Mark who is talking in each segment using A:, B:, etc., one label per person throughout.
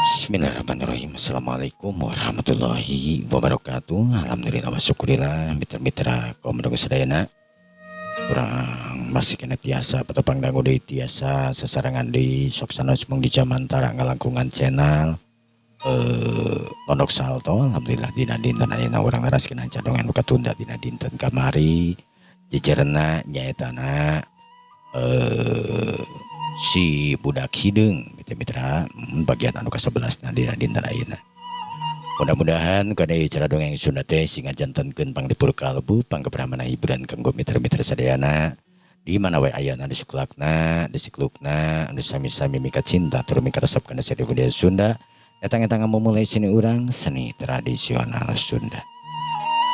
A: Bismillahirrahmanirrahim. Assalamualaikum warahmatullahi wabarakatuh. Alhamdulillah wa syukurillah. Mitra-mitra kaum dong sadayana. Kurang masih kena tiasa petopang dangu deui tiasa sasarangan deui sok sanes mung di jamantara ngalangkungan channel Pondok Salto. Alhamdulillah dina dinten ayeuna urang laraskeun cadongan buka tunda dina dinten kamari jejerena nyaetana si budak hidung mitra-mitra bagian anu ke-11 dina dinten ayeuna. Mudah-mudahan kada cara dongeng Sunda teh singa jantankeun pangdipur kalbu pangkebrahmana hiburan kanggo mitra-mitra sadayana di mana wae aya anu suklakna, disiklukna, anu sami-sami mika cinta tur mika resep kana seni budaya Sunda. Etang-etang memulai seni urang seni tradisional Sunda.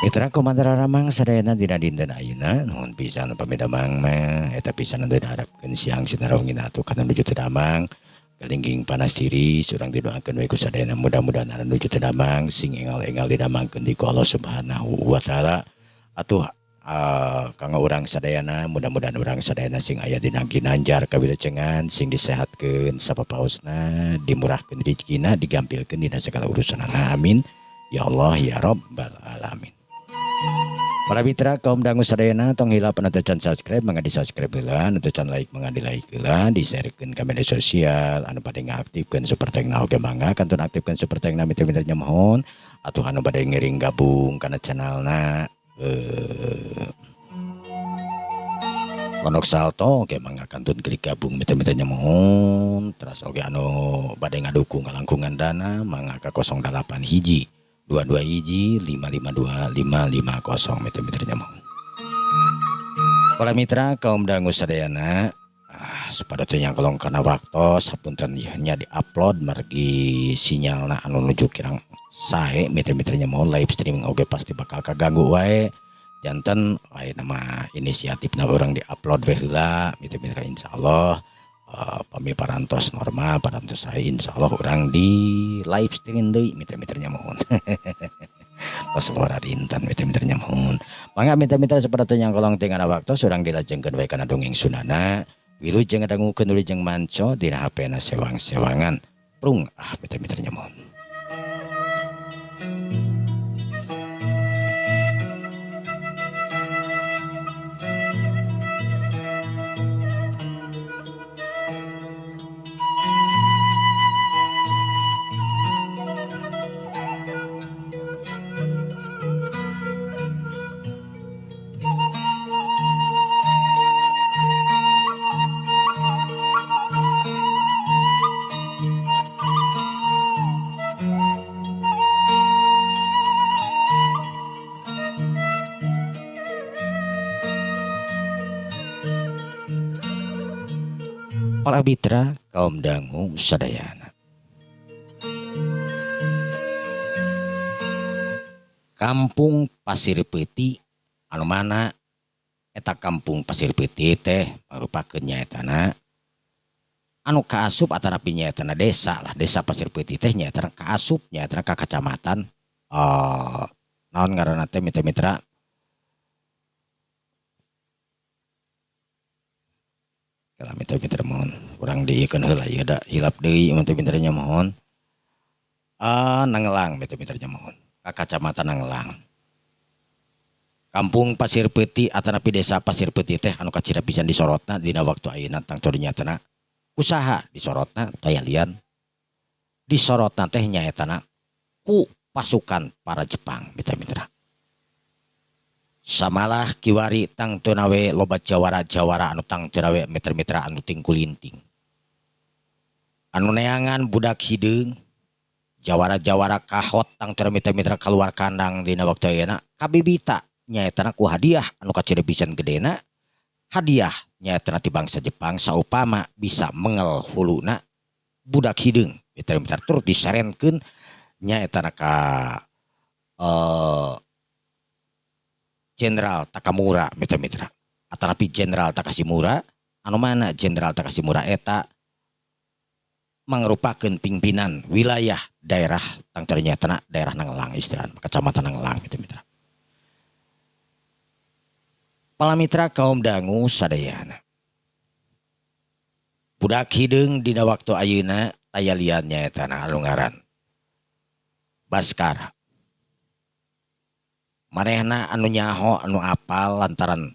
A: Mitra komandara ramang sadayana dina dinten ayeuna nuhun pisan pamidamang mah eta pisan anu diharapkeun siang sinaraongin atuh kana nuju teu damang. Kalingging panas diri surang didoakeun we ku sadayana mudah-mudahan anu nuju teu damang sing engal-engal didamangkeun di Allah Subhanahu wa taala. Atuh kanggo urang sadayana mudah-mudahan urang sadayana sing aya dina ginanjar kawilujengan sing disehatkeun sapapaosna dimurahkeun rezekina digampilkeun dina segala urusanna amin ya Allah ya rabbal alamin. Para mitra kaum dangu sadayana tong hilap anu can subscribe mangga di subscribe heula, anu can like mangga di like heula, di sharekeun ka media sosial, anu bade ngaktifkeun super tagna oge mangga kantun aktifkeun super tagna mitra-mitra mohon, atuh anu bade ngiring gabung kana channelna Pondok Salto oge mangga kantun klik gabung mitra-mitra mohon, terus oge anu bade ngadukung kalangkungan dana mangga ka 08 hiji 22 hiji 552 550 mitra-mitra mohon. Para mitra kaum dangu sadayana sepadatu yang kolong kana waktu sapunten nya di-upload margi sinyalna anu nuju kirang sae mitra-mitra mohon live streaming oge pasti bakal kaganggu wae. Janten lain nama inisiatifna orang di-upload we heula mitra-mitra insyaallah pami parantos normal parantos saya insyaallah orang di live streaming deui mitra-mitranya mohon. Pas ora dinten mitra-mitranya mohon. Mangga mitra-mitra saperti yang kolong teu ngana waktu surang dilajengkeun wae kana dongeng Sundana. Wilujeng ngadangukeun wilujeng manco dina HP-na sewang-sewangan. Prung mitra-mitranya mohon. Para mitra kaum dangu sadayana. Kampung Pasir Peuti anu mana eta kampung Pasir Peuti teh merupakeun nyaetana anu kaasup atanapi nyaetana desa lah, desa Pasir Peuti teh nyaetana kaasup nyaetana ka kacamatan naon ngaranna teh mitra-mitra kalau mitra-mitra mohon kurang diikeun heula ieu da hilap deui mitra-mitranya mohon. Nangelang mitra-mitranya mohon ka kacamatan Nangelang. Kampung Pasir Peuti atanapi desa Pasir Peuti teh anu kacira pisan disorotna dina waktu ayeuna tang teu nyatana usaha disorotna daya lian disorotna teh nyaetana ku pasukan para Jepang mitra-mitra. Samalah kiwari tang teu nawe loba jawara-jawara anu tang teu nawe mitra-mitra anu tingkulinting. Anu neangan budak hideung jawara-jawara kahot tang teu mitra-mitra keluar kandang dina waktu ayeuna kabibita nyaetana ku hadiah anu kaciri pisan gedena. Hadiah nyaetana ti bangsa Jepang saupama bisa mengel huluna budak hideung mitra-mitra tur disarenkeun nyaetana ka Jenderal Takamura mitra-mitra atanapi Jenderal Takashimura anu mana Jenderal Takashimura eta mangrupakeun pimpinan wilayah daerah tang ternyata daerah Nangelang istilahna kecamatan Nangelang mitra-mitra. Para mitra kaum dangu sadayana. Budak hideung dina waktu ayeuna tayaliannya eta anu ngaran Baskara. Manehna anu nyaho anu apal lantaran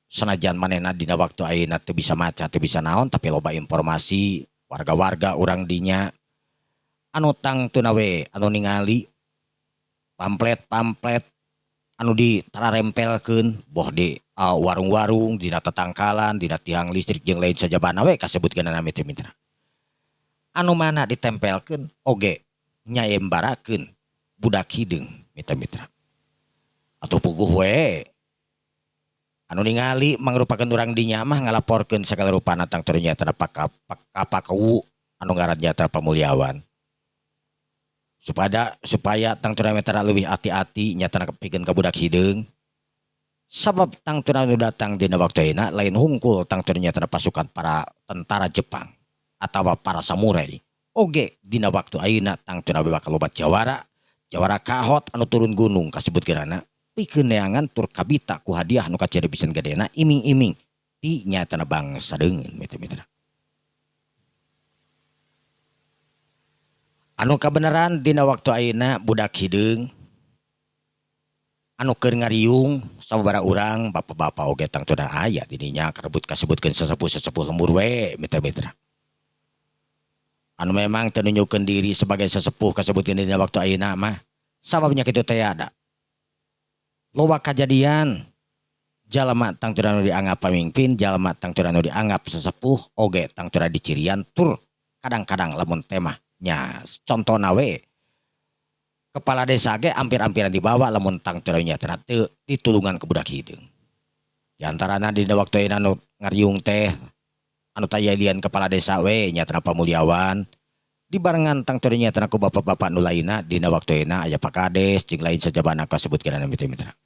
A: senajan manehna dina waktu ayeuna teu bisa maca teu bisa naon tapi loba informasi warga-warga urang dinya anu tangtuna we anu ningali pamflet-pamflet anu ditararempelkeun boh di warung-warung dina tetangkalan dina tiang listrik jeung lain sajabana we kasebutkeun mitra anu mana ditempelkeun oge nyaembarakeun budak hideung mitra atau puguh we anu ningali mangrupakeun urang dinya mah ngalaporkeun sagala rupana tang ternyata pakau anu ngaranna Pamulyawan supaya tang teu mitra leuwih hati-hati nyata pikeun ka budak hideung sabab tang teu anu datang dina waktueuna lain hungkul tang ternyata pasukan para tentara Jepang atawa para samurai oge dina waktu ayeuna tang teu bakal lobat jawara kahot anu turun gunung kasebutkeunana pikeun neangan tur kabita ku hadiah nu kaciri pisan gadena iming-iming ti nyatana bangsa deungeun mitra-mitra. Anu kabeneran dina waktu ayeuna budak hideung anu keur ngariung sababaraha urang bapak-bapak oge tang teu aya di dinya karebut kasebutkeun sesepuh-sesepuh lembur we mitra-mitra. Anu memang teu nunjukkeun diri sebagai sesepuh kasebutkeun dina waktu ayeuna mah sababnya kitu teh ada. Loba kajadian jalma tang teu anu dianggap pamimpin, jalma tang teu anu dianggap sesepuh oge tang teu dicirian tur kadang-kadang lamun temah nya contona we kepala desa ge ampir-ampiran dibawa lamun tang teu nya teu ditulungan ke budak hideung. Di antarana dina waktu anu ngariung teh anu tayalian kepala desa we nya Pamulyawan dibarengan tang teu nya ku bapak-bapak nu lainna dina waktu aya Pak Kades jeung lain sajabana kasebutkeun mitra-mitra.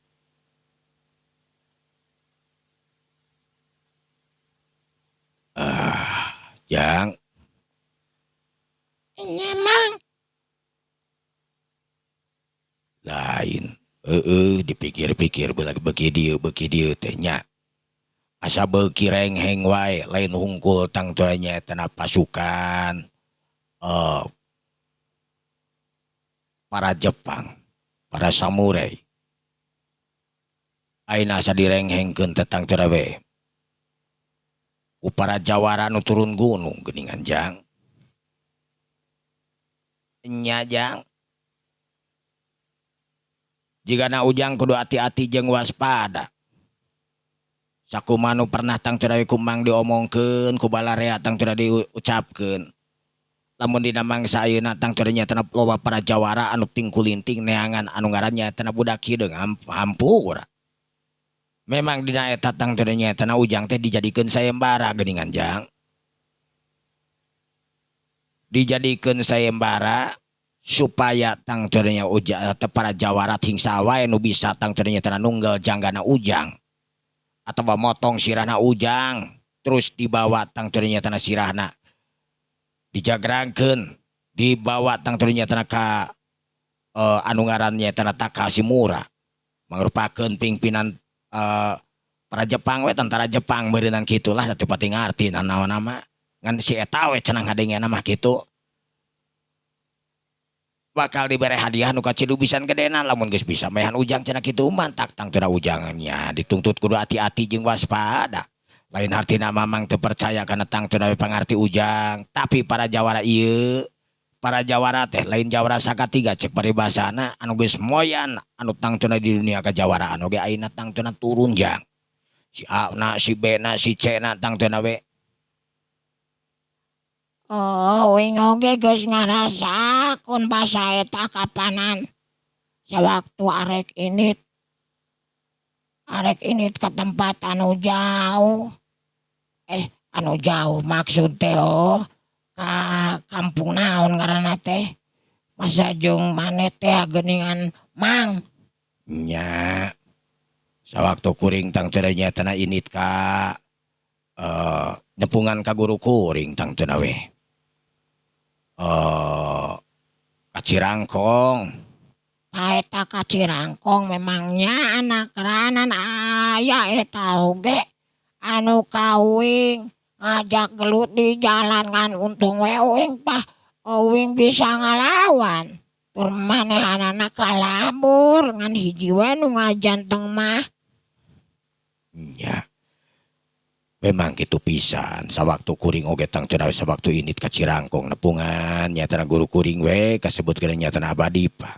A: Jang
B: Nyemang
A: lain dipikir-pikir beki dieu teh nya asa beuki rengheng wae lain hungkul tang teu nya eta pasukan para Jepang para samurai ayeuna asa direnghengkeun teh tang teu we ku para jawara nu turun gunung geuningan jang. Nya jang jigana ujang kudu hati-hati jeung waspada sakumaha nu pernah tang teu kumang diomongkeun ku balarea tang teu diucapkeun lamun dina mangsa ayeuna tang teu nya loba para jawara anu tingkulinting neangan anu ngaranna teh budak hideung hampura memang dina eta tang teu nya ujang teh dijadikeun sayembara geuningan jang dijadikeun sayembara supaya tang teu nya ujang para jawara hingsa wae nu bisa tang teu nya nunggal janggana ujang atawa motong sirahna ujang terus dibawa tang teu nya sirahna dijagrangkeun dibawa tang teu nya ka anu ngaranna Takashimura mangrupakeun pimpinan para Jepang we tentara Jepang beureunan kitulah teu pati ngarti naon nama ngan si eta we cenah ngadengena mah kitu bakal dibere hadiah nu kacidu pisan gedena lamun geus bisa mehan ujang cenah kitu mantak tang teu ujangannya dituntut kudu hati-hati jeung waspada lain hartina mamang teu percaya kana tang teu pangarti ujang tapi para jawara ieu para jawara teh lain jawara sakatiga cek paribasana anu geus moyan anu tang teu di dunia kajawaraan oge ayeuna tang teu turun jang si A na si B na si C na tang teu we
B: wing oge geus ngarasakeun basa eta kapanan sewaktu arek init ke tempat anu jauh anu jauh maksud teh ka kampung naon ngaranna teh masa jeung maneh teh geuningan mang
A: nya sawaktu kuring tang teu nya teh init ka nepungan ka guru kuring tang teu we Kacirangkong
B: eta Kacirangkong memangnya anak keranan aya eta oge anu kawing ngajak gelut di jalan ngan untung wewing pah Owing bisa ngalawan. Tur manehanana kalabur ngan hiji wae nu ngajanteng mah.
A: Ya, memang gitu pisan. Sawaktu kuring oge tang teu sawaktu init ka Cirangkong nepungan nyatana guru kuring we kasebut kana nyatana abadi pa.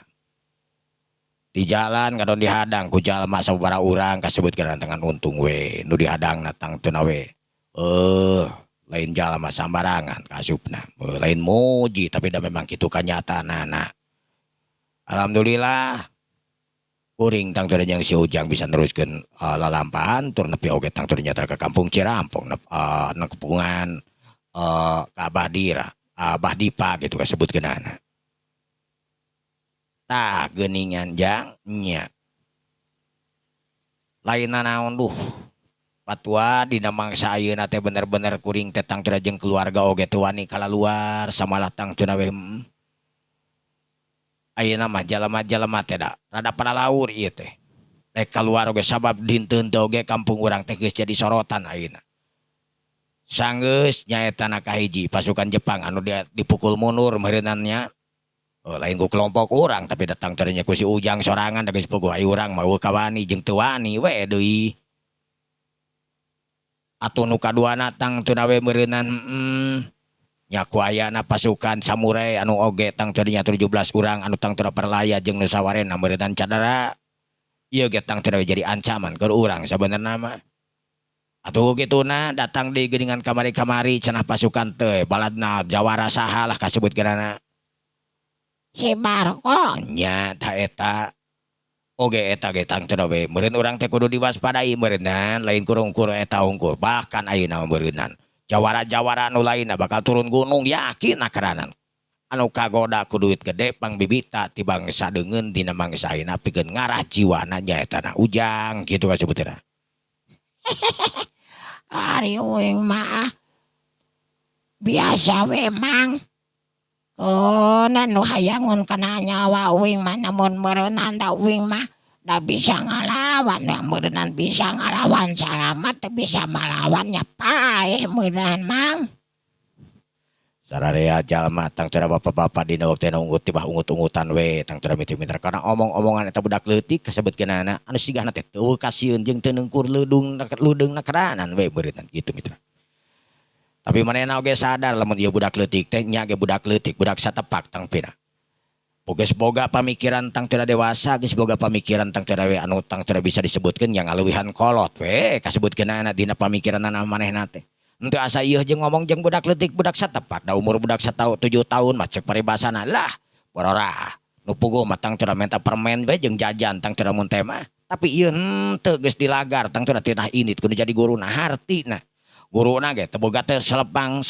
A: Di jalan kadon dihadang ku jalma sababaraha urang kasebut kana dengan untung we nu dihadangna tang teu we. Lain jalma sambarangan kasupna. Lain muji tapi da memang kitu kanyatanana. Alhamdulillah kuring tang teu yang si Ujang bisa neruskeun lalampahan tur nepi oge tang teu nyata ka kampung Cirampong nepungan ka Abah Dira, Abah Dipa gitu kasebutkeunana. Tah geuningan jang nya. Lainna naon duh. Patwa dina mangsa ayeuna teh bener-bener kuring teh tang teu jeung keluarga oge teu wani kalaluar samalah tang teu we. Ayeuna mah jalema-jalema teh da rada pada laur ieu teh. Rek kaluar oge sabab dinteun teh oge kampung urang teh geus jadi sorotan ayeuna. Sanggeus nyaeta na kahiji pasukan Jepang anu dia dipukul mundur meureunannya. Lain ku kelompok urang tapi datang teh nya ku si Ujang sorangan da geus puguh ai urang mah kawani jeung teu wani we deui. Atuh nu kaduana tang teu we meureunnan nya ku ayana pasukan samurai anu oge tang tadinya 17 urang anu tang teu perlaya jeung nu sawarena meureunnan cadara. Ieu ge tang teu jadi ancaman keur urang sabenerna mah. Atuh kituna datang di geuningan kamari-kamari cenah pasukan teh baladna jawara saha lah kasebutkeunana.
B: Si Barko.
A: Nya ta eta oge eta ge tang teu we meureun urang teh kudu diwaspadai meureunnan lain kurung-kurung eta unggul bahkan ayeuna meureunnan. Jawara-jawara anu lainna bakal turun gunung yakin akaranan. Anu kagoda ku duit gede pangbibita ti bangsa deungeun dina mangsa ayeuna pikeun ngarah jiwana nyaeta Ujang kitu kasebutna.
B: Ari uing mah biasa we mang. Nu hayangun kana nyawa uing mah namun meureunnan da uing mah da bisa ngalawan yang meureunnan bisa ngalawan salamat teu bisa malawannya paeh meureunnan mang.
A: Sararea jalma tang teu bapak-bapak dina waktuna unggut tibah ungut-ungutan we tang teu miter-miter karena omong-omongan eta budak leutik kasebutkeunana anu sigahna teh teu kasieun jeung teu neungkur leudungna keranan we meureunnan kitu mitra. Tapi manehna oge sadar lamun ieu budak leutik teh nya ge budak leutik budak satepak tang pina. Geus boga pamikiran tang teu dewasa geus boga pamikiran tang teu we anu tang teu bisa disebutkeun yang aleuwihan kolot we kasebutkeunana dina pamikiranna manehna teh. Henteu asa ieu jeung ngomong jeung budak leutik budak satepak da umur budak 7 tahun mah cek paribasana lah porora nu puguh mah tang teu menta permen we jeung jajan tang teu mun teh mah tapi ieu henteu geus dilagar tang teu tina init kudu jadi guruna hartina. Guruna ge teu boga teu salempang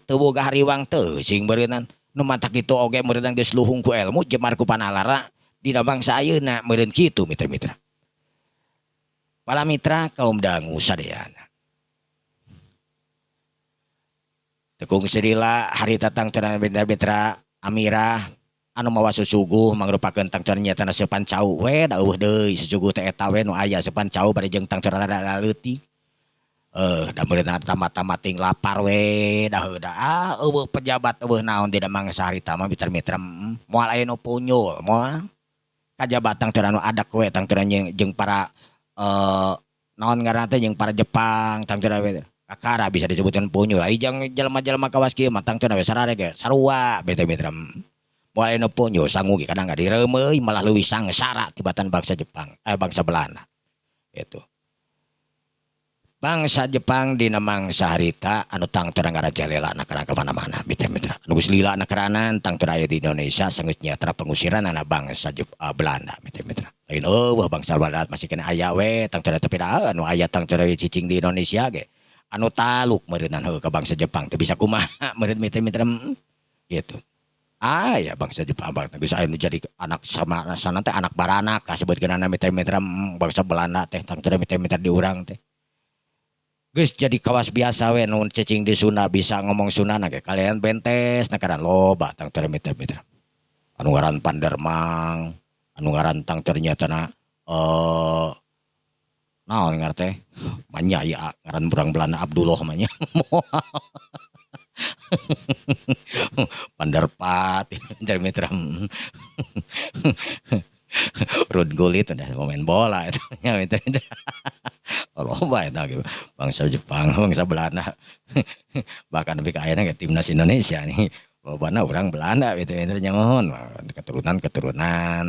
A: teu boga hariwang teu sing beureunan nu mata kitu oge meureunnan geus luhung ku ilmu jemar ku panalara dina bangsa ayeuna meureun kitu mitra-mitra. Para mitra kaum dangu sadeana. Tekung sedila harita tang teu mitra Amirah anu mawa susuguh mangrupakeun tang teu nyatana seupan cau we da eueuh deui susuguh teh eta we nu aya seupan cau bari jeung tang teu rada leutik. Da meureunna tamat-tamat ting lapar we dah eueuh pejabat eueuh naon dina mangsa harita mah mitra-mitra moal aya nu punyul moal kajabat tang teu anu adak we tang teu jeung para naon ngaranna teh jeung para Jepang tang teu we kakara bisa disebutkan punyul ai jeung jelema-jelema kawas kieu mah tang teu we sarare ge sarua mitra-mitra moal aya nu punyul sangu ge kadang direumeuy malah leuwih sangsara tibatan bangsa Jepang bangsa Belanda gitu. Bangsa Jepang dina mangsa harita anu tang teu ngarajalela na kana ka mana-mana mitra-mitra. Anu geus lila na keranan tang teu aya di Indonesia sangeus nyata pengusiran anak bangsa Belanda mitra-mitra. Lain eueuh bangsa Belanda masih kena aya we tang teu tapi anu aya tang teu cicing di Indonesia ge. Anu taluk meureunnan heuh ka bangsa Jepang teu bisa kumaha meureun mitra-mitra gitu. Ya bangsa Jepang geus aya jadi anak sama sana teh anak baranak kasebutkeunana mitra-mitra bangsa Belanda teh tang teu mitra-mitra di urang teh. Geus jadi kawas biasa we nu cicing di Sunda bisa ngomong Sundana ge kalian bentes nakaran loba tang teu mitra-mitra. Anu ngaran Pandermang, anu ngaran tang ternyata naon ngarteh manyaya ngaran burang Belanda Abdullah manya Panderpat dari mitra Rud Gullit udah pemain bola itu ya mitra loba itu bangsa Jepang bangsa Belanda bahkan lebih kayaknya kayak timnas Indonesia nih lobana orang Belanda gitu mitra nyamun keturunan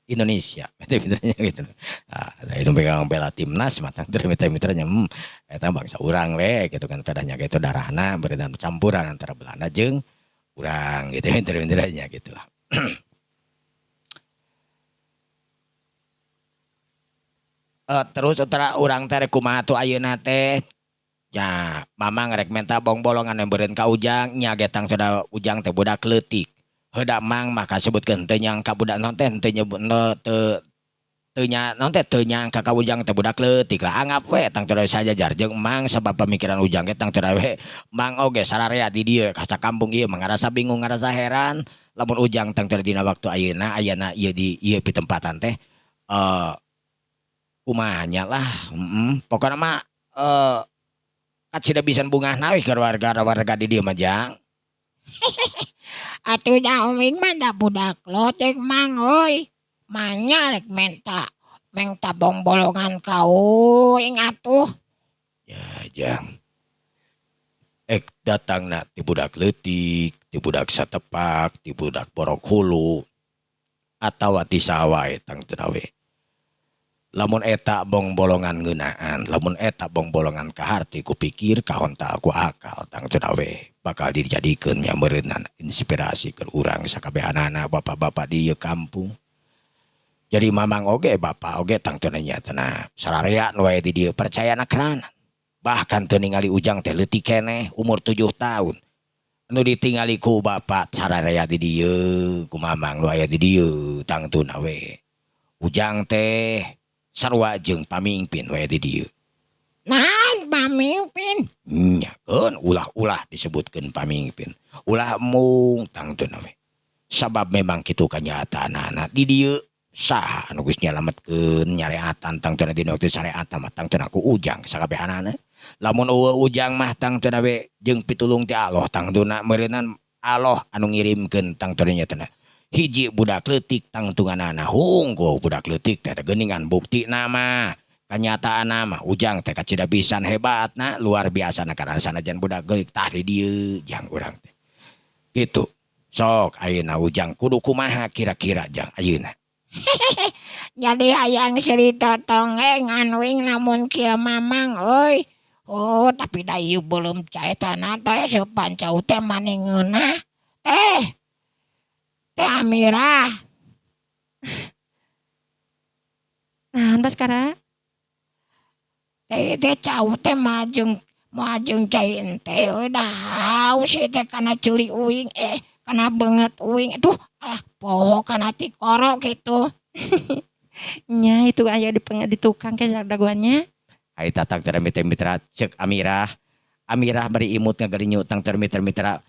A: Indonesia itu mitranya gitu nah, itu pegang bela timnas matang dari mitra-mitranya eta bangsa urang we gitu kan kadahnya gitu darahna berenang campuran antara Belanda jeung urang gitu mitra-mitranya gitu lah. Terus utara urang teh kumaha tuh ayeuna teh ya mamang rek menta bong bolongan yang beureun ka ujang nya getang sudah ujang teh budak leutik heuda mang maka sebutkeun teu nyangka budak naon teh teu nyebut teu teu nya naon teh teu nyangka ka ujang teh budak leutik lah anggap we tang teu sajajar jeung mang sabab pemikiran ujang ge tang teu we mang oge sararea di dieu ka kampung ieu ngarasa bingung ngarasa heran lamun ujang tang teu dina waktu ayeuna ayana ieu di ieu pitempatan teh kumanya lah pokoknya mah kat sida bisan bungah nawi ke warga di dieu mah jang
B: Atuh da uming mah da budak lotek mang euy. Manya rek menta bong bolongan kau atuh.
A: ya jang datangna ti budak leutik ti budak satepak ti budak borok hulu atawa ti sawae tang teu nawe lamun eta bong bolongan ngeunaan lamun eta bong bolongan kaharti kupikir kahonta aku akal tang teu nawe bakal dijadikeun nya meureunna inspirasi keur urang sakabehanana bapak-bapak di ieu kampung jadi mamang oge bapak oge tang teu nyatana sararea nu wae di dieu percayana kenanan bahkan teu ningali ujang teh leutik keneh umur 7 tahun anu ditingali ku bapak sararea di dieu ku mamang nu aya di dieu tang teu nawe ujang teh sarua jeung pamimpin wae di dieu.
B: Naon pamimpin?
A: Nya keun ulah-ulah disebutkeun pamimpin. Ulah mung tang teu nawe. Sabab memang kitu kanyataanana di dieu saha anu geus nyalametkeun nyareatan tang teu dina waktu sareatan mah tang teu ku ujang sakabehanana. Lamun eueuh ujang mah tang teu nawe jeung pitulung ti Allah tang teu meureunan Allah anu ngirimkeun tang teu nya teh hiji budak leutik tang tunganana hungkul budak leutik teh geuningan bukti nama kenyataan nama ujang teh kacida pisan hebatna luar biasa na karena sanajan budak leutik tah di dieu jang urang teh gitu sok ayeuna ujang kudu kumaha kira-kira jang ayeuna
B: Jadi hayang cerita tongeng anuing lamun kieu mamang euy. Oh tapi da ieu belum caetana teh sepancau teh maningeuna teh Amira.
C: Naon Baskara?
B: Teh cau teh majeng cai ente euy dah si teh kana ceuli uing kana beungeut uing atuh alah poho kana ti koro kitu.
C: Nya itu aya di tukang ke daguannya.
A: ai tatang teu mitra ceuk Amirah bari imut ngagarinyut tang teu mitra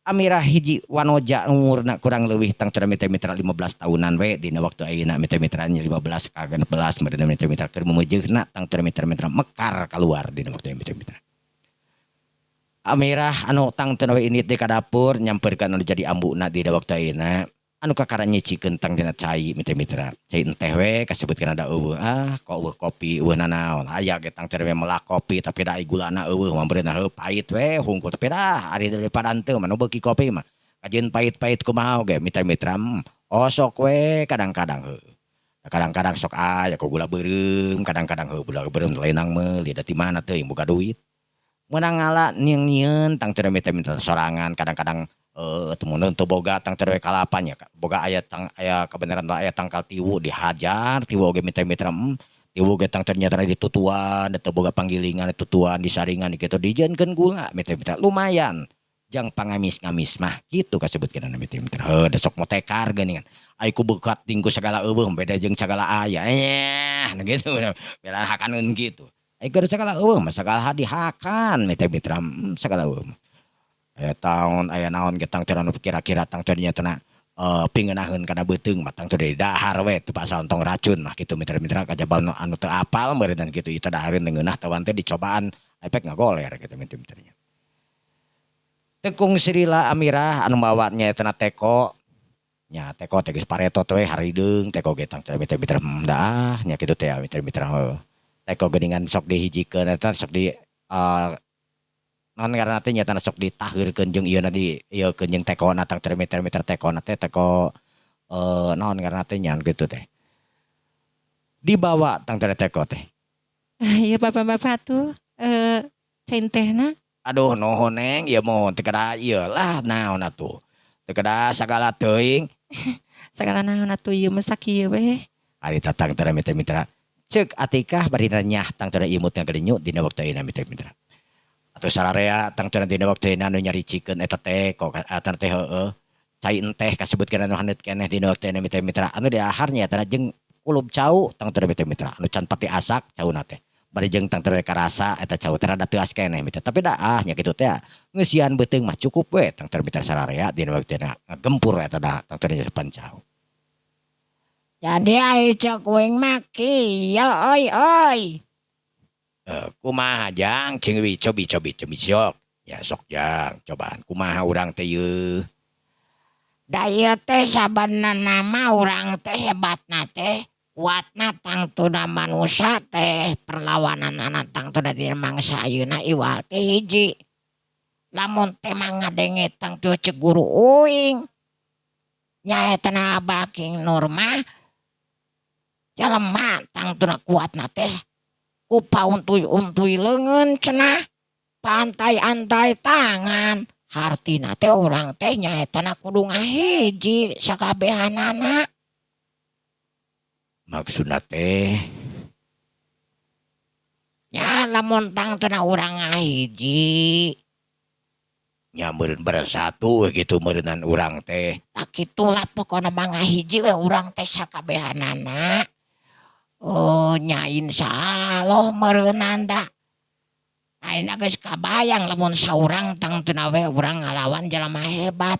A: Amirah hiji wanoja umurna kurang leuwih tang teu mitra 15 tahunan we dina waktu ayeuna mitra-mitranya 15 ka 16 meureun mitra keur memeujeuhna tang teu mitra mekar keluar dina waktu mitra Amirah anu tang teu ini di ka dapur nyamperkeun anu jadi ambuna dina waktu ayeuna anu kakara nyicikeun tang dina cai mitra cai teh we kasebutkeun ada eueuh kok eueuh kopi eueuh nanaon aya ge tang teu melak kopi tapi da gulana eueuh mambeurna heuh pait we hungkul tapi dah ari daripada henteu mah nu beuki kopi mah kajeun pait-pait kumaha oge mitra osok we kadang-kadang heuh kadang-kadang sok aya ku gula beureum kadang-kadang heuh gula beureum leunang meuli da ti mana teuing boga duit meunang ngala nyieun tang teu mitra sorangan kadang-kadang temuneun teu boga tang teu kalapan ya boga aya kebenaran aya tangkal tiwu dihajar tiwu oge mitra tiwu ge tang ternyata ditutuan teu boga panggilingan tutuan disaringan kitu dijieunkeun gula mitra lumayan jang pangamis-ngamis mah kitu kasebutkeun mitra da sok motekar geuningan ai ku beukat tingku sagala eueuh beda jeung sagala aya nah gitu beda hakaneun gitu ai keur sagala eueuh mah sagala dihakan mitra sagala eueuh aya taon aya naon ge tang teu kira-kira tang teu nya teh pingenaheun kana beuteung mah tang teu dari dahar we teu pasal ontong racun mah kitu mitra-mitra kajabal anu teu apal meureun kitu itu dahareun ngeunah tawan teh dicobaan efek ngagoler kitu mitra-mitranya. Tekung Srila Amirah anu mawa nyaeta teko nya teko teh geus paretot we harideung teko ge tang mitra-mitra dah nya kitu teh mitra-mitra teko geuningan sok dihijikeun eta sok di non karena teh nyata sok ditaheurkeun jeung ieu di ieu keun jeung tekona tang mitra-mitra tekona teh teko non karena teh nyan gitu teh dibawa tang teko teh
C: Iya bapak-bapak tuh cain tehna.
A: aduh nuhun neng ieu mohon teu kada ieu lah naon atuh teu kada sagala teuing
C: Segala naon atuh ieu mah sakieu we.
A: ari tatang mitra-mitra ceuk Atikah bari nyah tang imutna geuninyu dina waktu ayeuna mitra-mitra atau sararea tang dina waktu anu nyaricikeun eta teh kok eta teh heueuh cai enteh kasebutkeun anu handeup keneh dina waktu mitra-mitra anu di aharnya eta jeung kulup cau tang mitra-mitra anu can pati asak cauna teh bari jeung tang karasa eta cau teh rada teu as keneh mitra tapi dah nya kitu teh geus sieun beuteung mah cukup we tang mitra sararea dina waktu ngagempur eta dah tang depan cau.
B: Jadi ai cek uing maki ya oi.
A: Kumaha jang cing wi cobi sok ya sok jang cobaan kumaha urang teh yeuh
B: Da ieu teh sabenerna mah urang teh hebatna teh kuatna tang tuna manusia teh perlawanan anak tang tuna dina mangsa ayeuna iwal teh hiji. Lamun teh mah ngadenge tang tu cek guru uing nyaeta na Baking Nur mah jelema tang tuna kuatna teh ku pauntui leungeun cenah pantai-antai tangan hartina teh urang teh nyaeta na kudu ngahiji sakabehanana.
A: maksudna teh
B: Ya lamun tang tuna urang ngahiji
A: nya meureun bersatu gitu meureunan urang teh
B: tak kitulah pokona mah ngahiji we urang teh sakabehanana. Oh nya insyaallah meureunan da. Ayeuna geus kabayang lamun saurang tang tuna we urang ngalawan jelema hebat.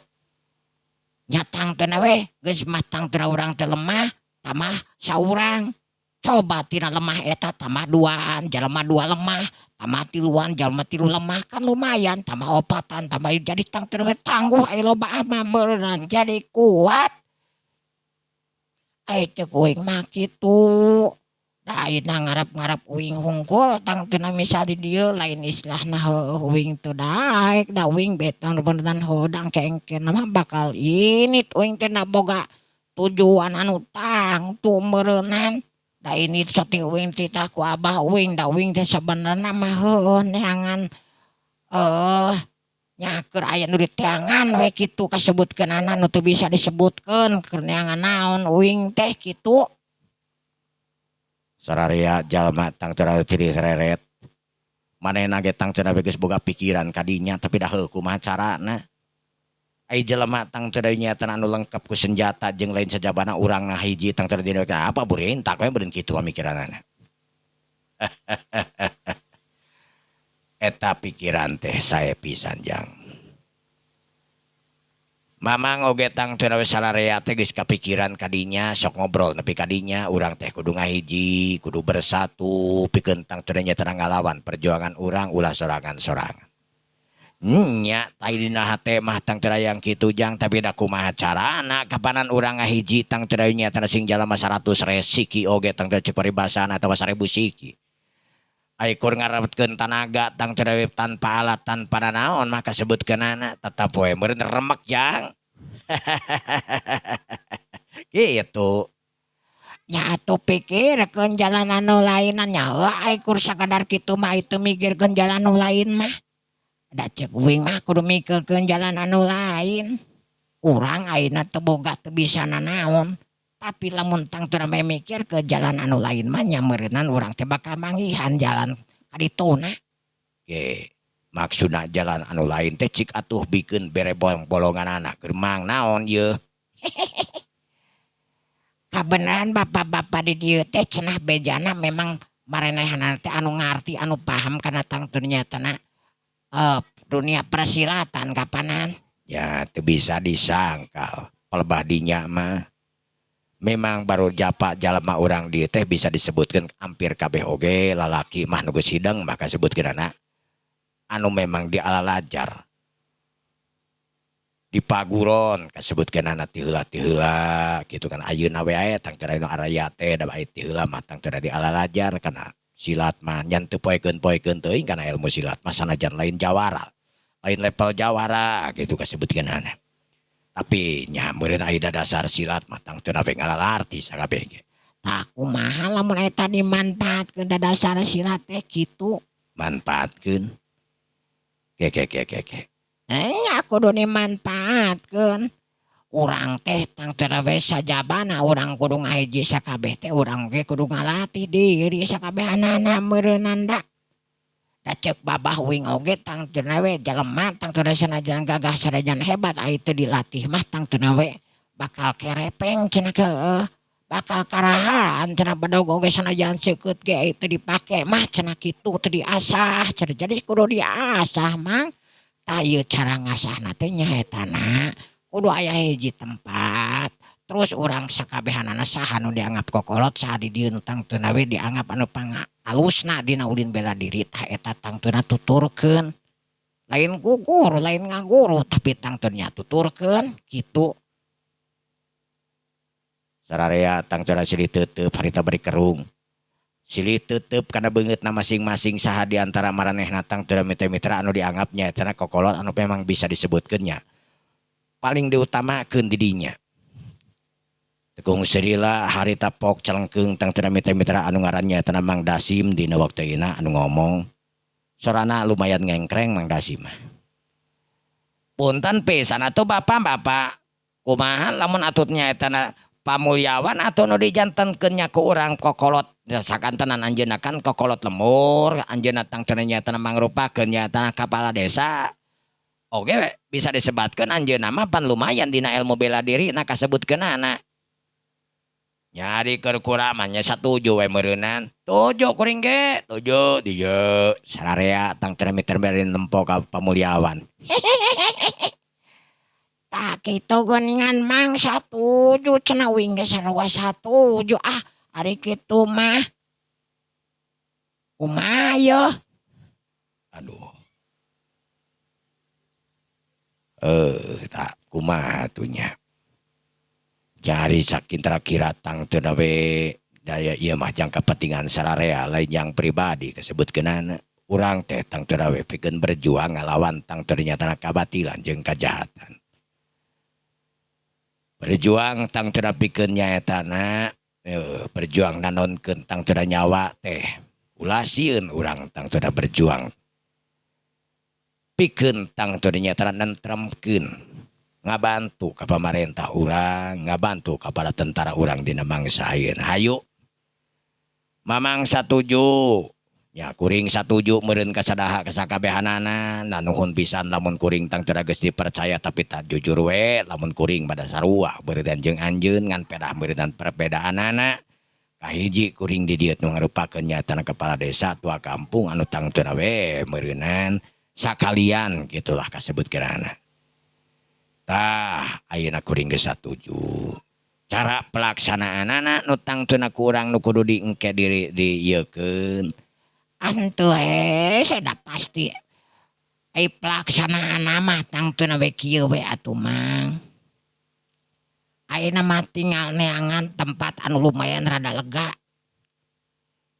B: Nya tang tuna we geus mah tang tuna urang teh lemah, tamah saurang. Coba tina lemah eta tamah duaan, jelema dua lemah, tamah tiluan, jelema tilu lemah kan lumayan, tamah opatan, tamah jadi tang tuna we tangguh aya lobaan mah meureunan jadi kuat. Ai cek uing mah kitu. Da ayeuna ngarap-ngarap uing hungkul tang teu misal di dieu lain istilahna uing teu daek da uing betan beneran hodang kengken mah bakal ini uing teh boga tujuan anu tangtu meureunan. Da ini sating uing titah ku abah uing da uing teh sabenerna mah heuh neangan nya keur aya nu diteangan we kitu kasebutkeunana nu teu bisa disebutkeun keur neangan naon uing teh kitu.
A: sararea jalma tang teu ciri sereret manehna ge tang teu geus boga pikiran kadinya tapi dah heuh kumaha carana ai jelema tang teu nyaeta anu lengkap ku senjata jeung lain sajabana urang ngahiji tang teu dina apa burintak we beureun kitu pamikiranana. Eta pikiran teh sae pisan jang. Mamang oge tang teu sararea teh geus kapikiran kadinya sok ngobrol nepi kadinya urang teh kudu ngahiji kudu bersatu pikeun tang teu nyaeta ngalawan perjuangan urang ulah sorangan-sorangan. Nya tai dina hate mah tang teu yang kitu jang tapi da kumaha carana kapanan urang ngahiji tang teu nyaeta sing jalma 100 resiki oge tang teu cek paribasana atawa 1000 siki. Aikur ngarepkeun tanaga tang teu tanpa alat tanpa nanaon mah kasebutkeunana tetep we meureun remek jang. Gitu.
B: Nya atuh pikirkeun jalan anu lainan nya heuh aikur sakadar kitu mah itu mikirkeun jalan anu lain mah. Da cek uing mah kudu mikirkeun jalan anu lain. Urang ayeuna teu boga teu bisa nanaon. Tapi lamun tang teu mikir ke jalan anu lain mah nya meureunan urang teh bakal manggihan jalan kadituna.
A: Ge, maksudna jalan anu lain teh cik atuh bikeun bere bolonganana keur mang naon ieu.
B: Kabeneran bapak-bapak di dieu teh cenah bejana memang marenehanana teh anu ngarti anu paham kana tang teu nyatana dunia persilatan kapanan.
A: Ya teu bisa disangkal. pelebah dinya mah memang baru japa jalma orang di teh bisa disebutkan hampir kabeh oge lalaki mah nugu sidang maka sebutkeun anak anu memang di alalajar di paguron kasebutkeun anak tiheula gitu kan ayeuna we aya tang teu anu araya teh da bae tiheula mah tang teu di alalajar kana silat mah nyan teu poekeun teuing kana ilmu silat mah sanajan lain jawara lain level jawara gitu kasebutkeun anak tapi nya meureun aya dasar silat mah tang teu nabe ngalalarti sakabeh ge.
B: Tak kumaha lamun eta dimanfaatkeun da dasar silat teh kitu.
A: Manfaatkeun. Ke.
B: Kudu dimanfaatkeun. Urang teh tang teu nabe sajabana urang kudu ngahiji sakabeh teh urang ge kudu ngalatih diri sakabehanana meureunan da. Da ceuk babah wing oge tang teu nawe jelema tang teu sanajan gagah sanajan hebat ai teu dilatih mah tang teu nawe bakal kerepeng cenah keueuh bakal karahan cenah bedog oge sanajan seukeut ge ai teu dipake mah cenah kitu teu diasah cenah jadi kudu diasah mang tah ieu cara ngasahna teh nyaeta na kudu aya hiji tempat terus urang sakabehanana saha nu dianggap kokolot saha di dieu nu tang teu nawe dianggap anu alusna dina ulin bela diri tah eta tangtuna tuturkeun lain gugur lain ngaguru tapi tangtuna tuturkeun kitu
A: Sararea tangtuna silih teuteup harita bari kerung silih teuteup kana beungeutna masing-masing saha di antara maranehna tangtuna mitra-mitra anu dianggapnya cenah kokolot anu memang bisa disebutkeun nya paling diutamakeun di dinya Tekung serila harita pok celengkeung tang teu mitra-mitra anu ngarannya teh Mang Dasim dina waktuina anu ngomong. Sorana lumayan ngengkreng Mang Dasim. Punten pisan atuh Bapak. Kumaha lamun atutnya eta pamulyawan atuh nu dijantenkeun nya ku urang kokolot sakantenan anjeunna kan kokolot lemur anjeunna tang teu nya mangrupakeun nya tanah kepala desa. Oge bisa disebatkeun anjeunna mah pan lumayan dina ilmu bela diri na kasebutkeunana. Nyari kuramannya satuju we meureunan. Tujuh kuring ge, tujuh dieu sararea tang teu miter-miter nempo ka pamulyawan.
B: tak kitu geuningan mang satuju cenah wing ge sarua satuju ari kitu mah kumaha yeuh
A: Aduh. Tak kumaha atunya. Jari sakin kira tang teu nawe daya ieu mah jang kepentingan sararea lain yang pribadi kasebutkeunana urang teh tang teu nawe pikeun berjuang ngalawan tang teu nyatana kabatilan jeung kajahatan. Berjuang tang teu pikeun nyaetana berjuang nanonkeun tang teu nyawa teh ulah sieun urang tang teu berjuang pikeun tang teu nyatana nentremkeun ngabantu ka pamarentah urang, ngabantu kepada tentara urang dina mangsa ayeuna. Hayu. Mamang satuju. Ya kuring satuju meureun ka sadaha kasakabehanana, nuhun pisan lamun kuring tang teu geus dipercaya tapi tak jujur we, lamun kuring bada sarua beureudan jeung anjeun ngan pedah meureudan perbedaanana. Kahiji kuring di dieu nu ngarupakeun nyatana kepala desa tua kampung anu tang teu we meureunan sakalian gitulah kasebutkeunana. Tah ayeuna kuring geus satuju. Cara pelaksanaanana nu tangtuna kurang nu kudu diengke diri dieukeun.
B: Antu sudah pasti. Ai pelaksanaanna mah tangtuna we kieu we atuh mang. Ayeuna mah tinggal neangan tempat anu lumayan rada lega.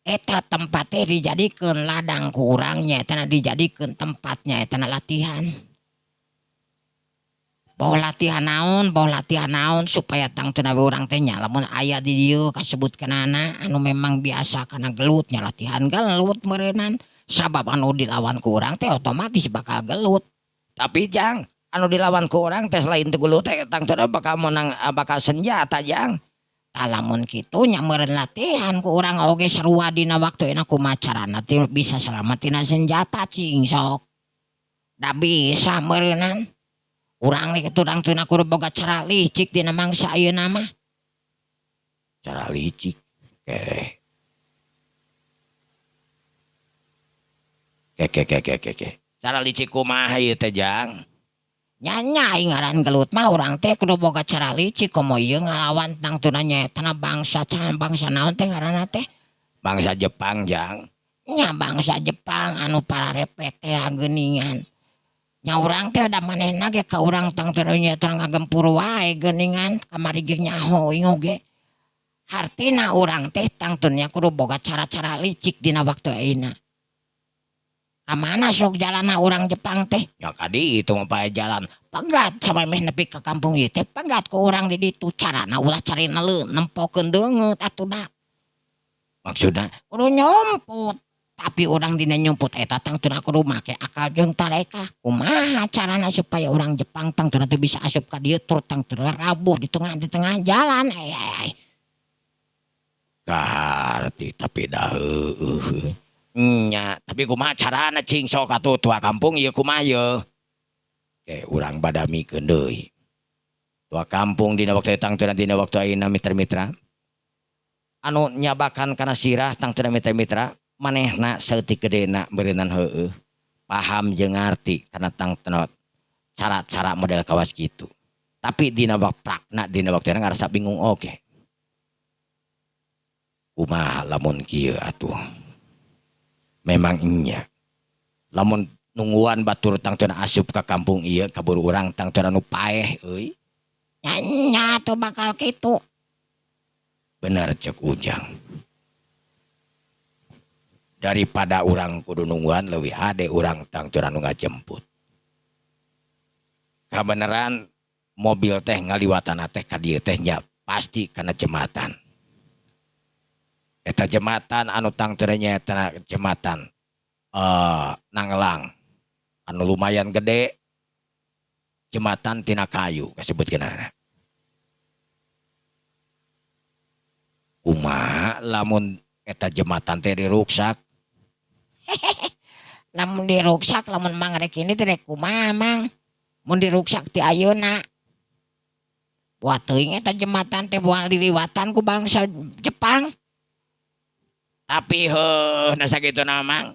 B: Eta tempat teh dijadikeun ladang ku urang nya eta dijadikeun tempatnya eta latihan. Bawa latihan naon supaya tang teu nawe urang teh nya lamun aya di dieu kasebutkeunana anu memang biasa kana gelutnya latihan gelut meureunan sabab anu dilawan ku urang teh otomatis bakal gelut. Tapi jang anu dilawan ku urang teh selain teu gelut teh tang teu bakal menang bakal senjata jang. Tah lamun kitu nya meureun latihan ku urang oge sarua dina waktu kumaha carana teh bisa selamat tina senjata cing sok. Da bisa meureunan. Urang nih turang teu kudu boga cara licik dina mangsa ayeuna mah.
A: Cara licik. Ke. Cara licik kumaha ieu teh jang?
B: Nyanyai ngaran gelut mah urang teh kudu boga cara licik komo ieu ngalawan tang tuna nyetana bangsa can bangsa naon teh ngaranna teh
A: Bangsa Jepang jang.
B: nya bangsa Jepang anu pararepet teh geuningan nya urang teh da manehna ge ka urang tang tuna nyetana ngagempur wae geuningan kamari ge nyaho ingoge hartina urang teh tang tuna kudu boga cara-cara licik dina waktu ayeuna kamana sok jalana urang Jepang teh
A: Ya kadi itu mah pae jalan.
B: pegat sampai meh nepi ke kampung ieu teh pegat ku urang di ditu carana ulah cari nelu nempokeun deungeut atuda
A: Maksudna
B: kudu nyomput tapi orang dina nyomput eta tang teu kudu make akal jeung taleka kumaha carana supaya orang Jepang tang teu bisa asup ka dieu tur tang teu rabuh di tengah jalan ai
A: kaharti tapi dah nya tapi kumaha carana cing sok atuh tua kampung ieu kumaha ieu. Oke urang badamikeun deui. Tua kampung dina waktu tang teu dina waktu ayeuna mitra-mitra. Anu nyabakan kana sirah tang teu mitra-mitra manehna saeutik gedena beureunan heueuh. Paham jeung ngarti kana tang teu cara-cara model kawas kitu. Tapi dina prakna dina waktu ngarasa bingung oke. Kumaha lamun kieu atuh. Memang inya. Lamun nungguan batur tang teu asup ka kampung ieu kabur urang tang teu nu paeh euy.
B: nya tuh bakal kitu
A: Bener cek Ujang. Daripada urang kudu nungguan leuwih hade urang tang teu nu ngajemput. Kabeneran mobil teh ngaliwatan teh ka dieu teh nya pasti kana jembatan. Eta jembatan anu tang teu nyaeta jembatan Nanglang anu lumayan gede jembatan tina kayu kasebutkeunana. Kumaha lamun eta jembatan teh diruksak
B: lamun diruksak lamun mangrek ini teh kumaha mang mun diruksak ti ayeuna buat teuing eta jembatan teh moal diliwatan ku bangsa Jepang.
A: tapi heuh na sagituna mang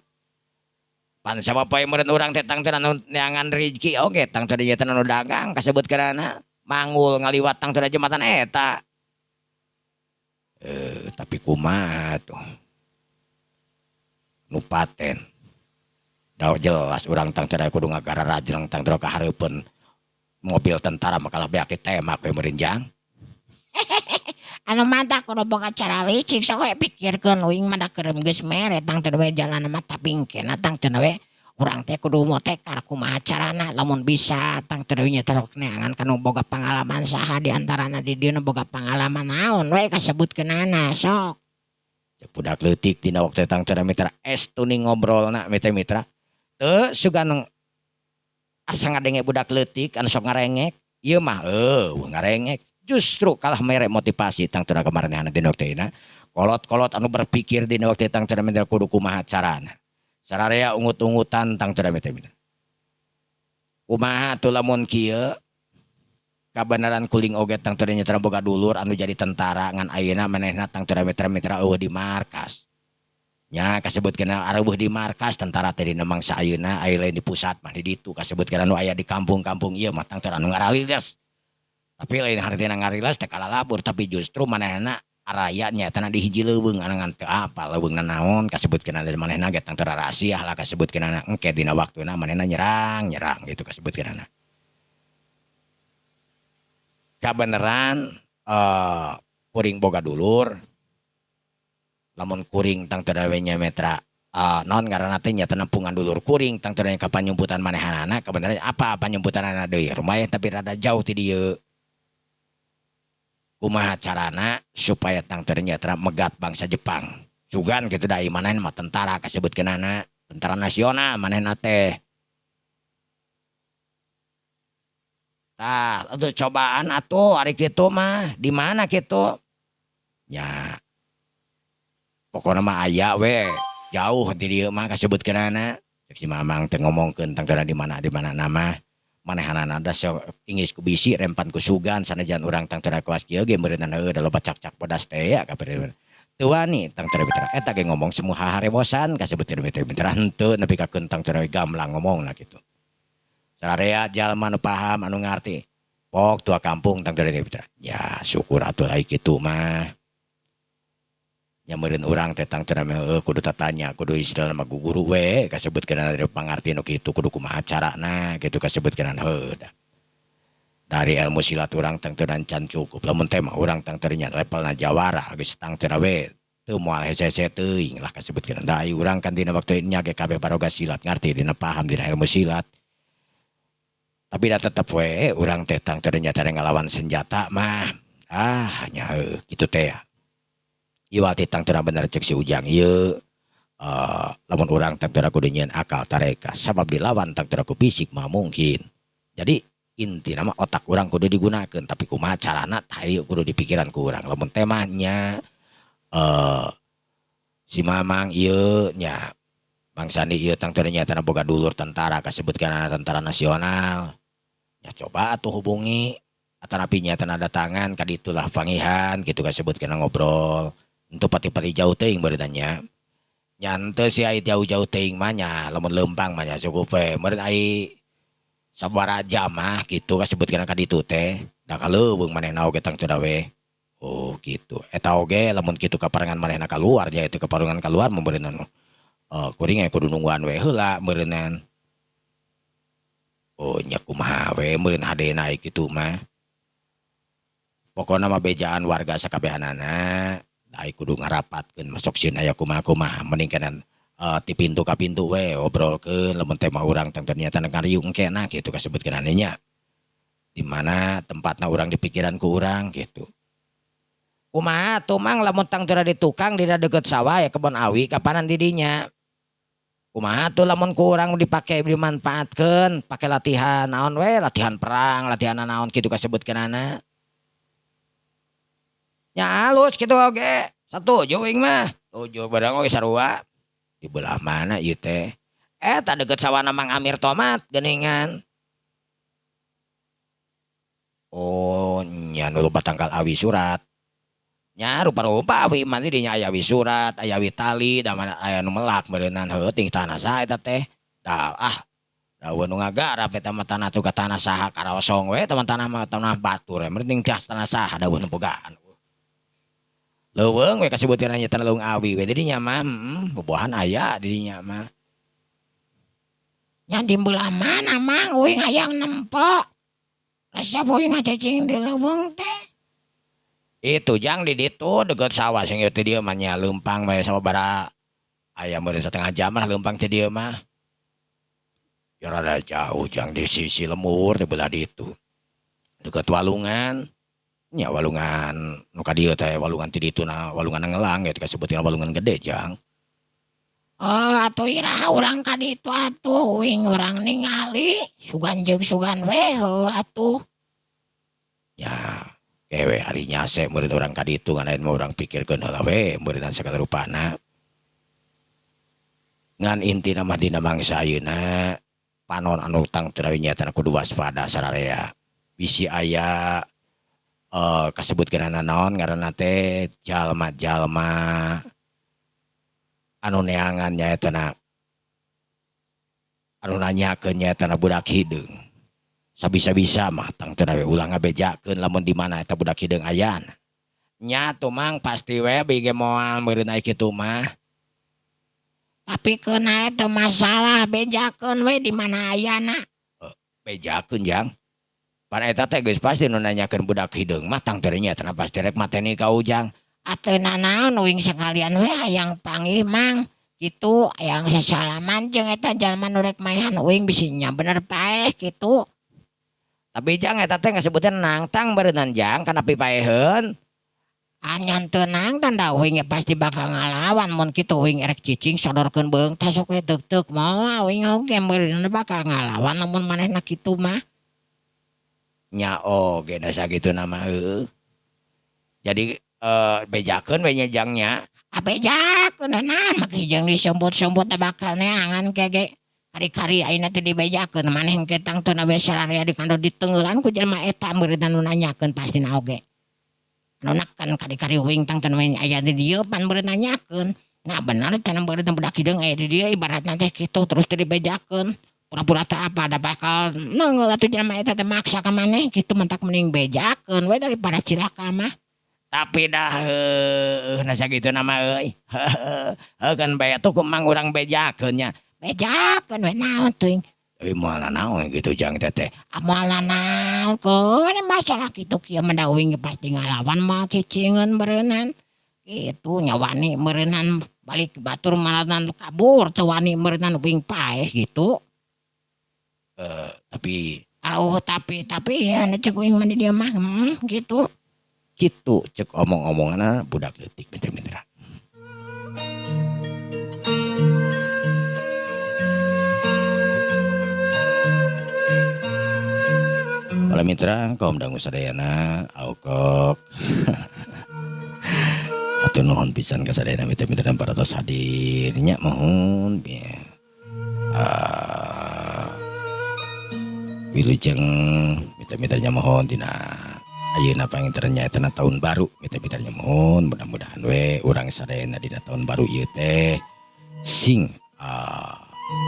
A: pan sama poe meureun urang teh tang teu neangan rezeki oge tang teu nyaeta nu dagang kasebutkeunana mangul ngaliwat tang teu jembatan eta. Tapi kumaha tuh nu paten da jelas urang tang teu kudu ngagara rajleng tang teu kahareupeun mobil tentara makalah beak ditembak we meureun jang.
B: Anu mata kudu boga cara licik sok we pikirkeun uing mah da keureup geus mere tang teu we jalan mah tapi engkena tang teu we urang teh kudu motekar kumaha carana lamun bisa tang teu we nyetrok neangan kanu boga pangalaman saha di antarana di dieu nu boga pangalaman naon we kasebutkeunana sok.
A: Cek budak leutik dina waktu tang teu mitra tuning ngobrolna mitra-mitra. Teu sugan asa ngadenge budak leutik anu sok ngarengek ieu mah ngarengek. Justru kalah mere motivasi tang teu kemarinehana dina waktu ayeuna. Kolot-kolot anu berpikir dina waktu tang teu mitra kudu kumaha carana. Sararea ungut-ungutan tang teu mitra. Kumaha atuh lamun kieu kabenaran kuling oge tang teu nyetra boga dulur anu jadi tentara ngan ayeuna manehna tang teu mitra eueuh di markas. Nya kasebutkeun areueuh di markas tentara teh dina mangsa ayeuna aya lain di pusat mah di ditu kasebutkeun anu aya di kampung-kampung ieu mah tang teu anu ngaralidas. Tapi lain hartina ngarilas teh kalah labur tapi justru manehna araya nyaetana di hiji leuweung anu ngan teu apa leuweungna naon kasebutkeun ada manehna ge tang teu rahasia lah kasebutkeun engke dina waktuna manehna nyerang gitu kasebutkeun. Kabeneran kuring boga dulur lamun kuring tang teu we nya metra non ngaranna teh nya penampungan dulur kuring tang teu ka panyumputan manehanana kabeneran apa panyumputanana deui rumayan tapi rada jauh ti dieu. Kumaha carana supaya tang teu nyetra megat bangsa Jepang sugan kitu da ieu mah tentara kasebutkeunana tentara nasional manehna teh. Tah, itu cobaan atuh hari kitu mah di mana kitu? Ya. Pokona mah aya we, jauh ti dieu mah kasebutkeunana. Cek si Mamang teh ngomongkeun tang teu di mana nama. Manehanana da ingis ku bisi rempan ku sugan sanajan urang tang teu kuas kieu ge beureunan heueuh da loba cak-cak pedas teh ya kabeureunan. Teu wani tang teu mitra eta ge ngomong semua harebosan kasebutkeun mitra henteu nepi ka keun tang teu gamblang ngomongna kitu. Sararea jalma anu paham anu ngarti. Pok tua kampung tang teu Mitra. Ya syukur atuh ai kitu mah. Nya meureun urang teh tang teu kudu tatanya, kudu istilah mah guguru we kasebutkeun dari pangarti nu kitu kudu kumaha carana kitu kasebutkeun heuh. Dari ilmu silat urang tang teu can cukup. Lamun teh mah urang tang teu nya levelna jawara geus tang teu we teu moal hese-hese teuing lah kasebutkeun. Da ai urang kan dina waktu nya ge kabeh baroga silat ngarti dina paham dina ilmu silat. Tapi dah tetep we urang teh tang teu nya ngalawan senjata mah. Nya kitu teh. Ieu ati tang teu bener cek si Ujang ieu lamun urang tang teu kudu nyieun akal tareka sabab dilawan tang teu fisik mah mungkin. Jadi inti nama otak urang kudu digunakan tapi kumaha carana tah ieu kudu dipikiran ku urang. Lamun temanya si Mamang ieu nya Bang Sandi ieu tang teu nya tanah boga dulur tentara kasebutkeun tentara nasional. Ya coba atuh hubungi atanapi nya tanah datangan ka ditulah pangihan kitu kasebutkeun ngobrol. Untuk pati-pati jauh teuing beureunan nya. Nya henteu si ai jauh-jauh teuing mah nya lamun leumpang mah nya cukup we. Meureun ai sabaraha jam mah kitu kasebutkeun ka ditu teh. Da kaleuweung manehna oge tang teu we. Oh gitu. Eta oge lamun kitu kaparengan manehna kaluar nya itu kaparengan kaluar mah beureunan. Kuring kudu nungguan we heula beureunan. Oh nya kumaha we meureun hadena kitu mah. Pokona mah bejaan warga sakabehanana. Ai kudu ngarapatkeun masuk sieun aya kumaha-kumaha mending kenan ti pintu ka pintu we obrolkeun lamun teh mah urang teh ternyata ngariung kena kitu kasebutkeun nya. Di mana tempatna urang dipikiran ku urang gitu. Kumaha tuh Mang lamun tang teu di tukang dina deukeut sawah ya kebon awi kapanan di dinya. Kumaha tuh lamun ku urang dipake dimanfaatkeun pake latihan naon we latihan perang latihan naon kitu kasebutkeunana. Nya halus gitu oge. Satuju wing mah. Tujuh barang oge sarua. Di belah mana ieu teh? Eta deukeut sawana Mang Amir Tomat geuningan. Oh, nya nu batangkal awi surat. Nya rupa-rupa awi mah dinya aya awi surat, aya awi tali, da mana aya nu melak beureunan heuh ting tanah saha eta teh. Da daun nu ngagarap eta mah tanah tu ka tanah saha karosong we tanah mah tanah batur mending tias tanah saha daun nu bogaan. Leuweung we kasebutkeun nya tanah leuweung awi we didinya mah bobohan aya didinya mah.
B: Nya di belah mana Mang uing hayang nempo. Rasa uing ngacacing di leuweung teh.
A: Itu jang di ditu deukeut sawah sing ieu teh dieu mah nya leumpang we sababaraha aya meureun satengah jam lah leumpang teh dieu mah. Ya rada jauh jang di sisi lemur di belah ditu. Deukeut walungan. Nya walungan nu ka dieu teh walungan ti dituna walungan ngelang ya kasebutkeun walungan gede jang.
B: Oh atuh iraha urang ka ditu atuh uing urang ningali sugan jeung sugan we heuh atuh.
A: Ya kewe hari nyase meureun urang ka ditu ngan lain mah urang pikirkeun heula we meureunna sagala rupana. Ngan intina mah dina mangsa ayeuna panon anu tang teu nyata kudu waspada sararea. Bisi aya kasebutkeun naon ngaranna teh jalma-jalma anu neangan nyaeta anu nanyakeun nyaeta budak hideung. Sabisa-bisa mah tang teu we ulah ngabejakeun lamun di mana eta budak hideung ayana. Nya tuh Mang pasti we bege moal meureun aya kitu mah.
B: Tapi keuna eta masalah bejakeun we di mana ayana.
A: Bejakeun jang. Pan eta teh geus pasti nu nanyakeun budak hideung mah tang teu nya tanah pasti rek mateni ka Ujang.
B: Ateuna naon uing sekalian we hayang panggih Mang. Kitu hayang sasalaman jeung eta jalma nu rek maehan uing bisinya bener paeh kitu.
A: Tapi jang eta teh ngasebutkeun nangtang beureunan jang kana pipaeheun.
B: Anyan teu nangtang da uing pasti bakal ngalawan mun kitu uing erek cicing sodorkeun beung teh sok we teuk-teuk moal uing oge meureun bakal ngalawan lamun manehna kitu mah.
A: Nya oge da sakitu nama heuh. Jadi bejakeun we nya jangnya.
B: Bejakeun naon make jeung disebut-sebut bakal neangan kege. Kari-kari ayeuna teh dibejakeun maneh engke tang teu we sararea di kando ditenggeulan ku jelema eta meureun nu nanyakeun pastina oge. Anu nakan kari-kari uing tang teu we aya di dieu pan meureun nanyakeun. Nah bener cenah meureun budak hideung aya di dieu ibaratna teh kitu terus teu dibejakeun. pura-pura tak apa ada bakal nongol atuh jelema eta teh maksa ka maneh kitu mentak mending bejakeun we daripada cilaka mah.
A: Tapi dah nasa gitu nama euy. Kan bae tuh mang urang bejakeun nya.
B: Bejakeun we naon teuing.
A: Moal naon gitu jang teh.
B: Amoala naon keun masalah kitu kieu mendawing pasti ngalawan mah cicingeun beureunan. Kitu nya wani meureunan balik batur maranan kabur teu wani meureunan wing paeh gitu.
A: Tapi
B: Tapi ya cek wing mandi dia mah gitu.
A: gitu cek omong-omongana budak leutik mitra-mitra. Para mitra kaum dangu sadayana aukok atuh nuhun pisan ka sadayana mitra-mitra dan para tos hadirnya mohon ya. Wilujeng mitra-mitranya mohon dina ayeuna panginternya eta tahun baru mitra-mitranya mohon mudah-mudahan we urang sadayana dina tahun baru ieu teh sing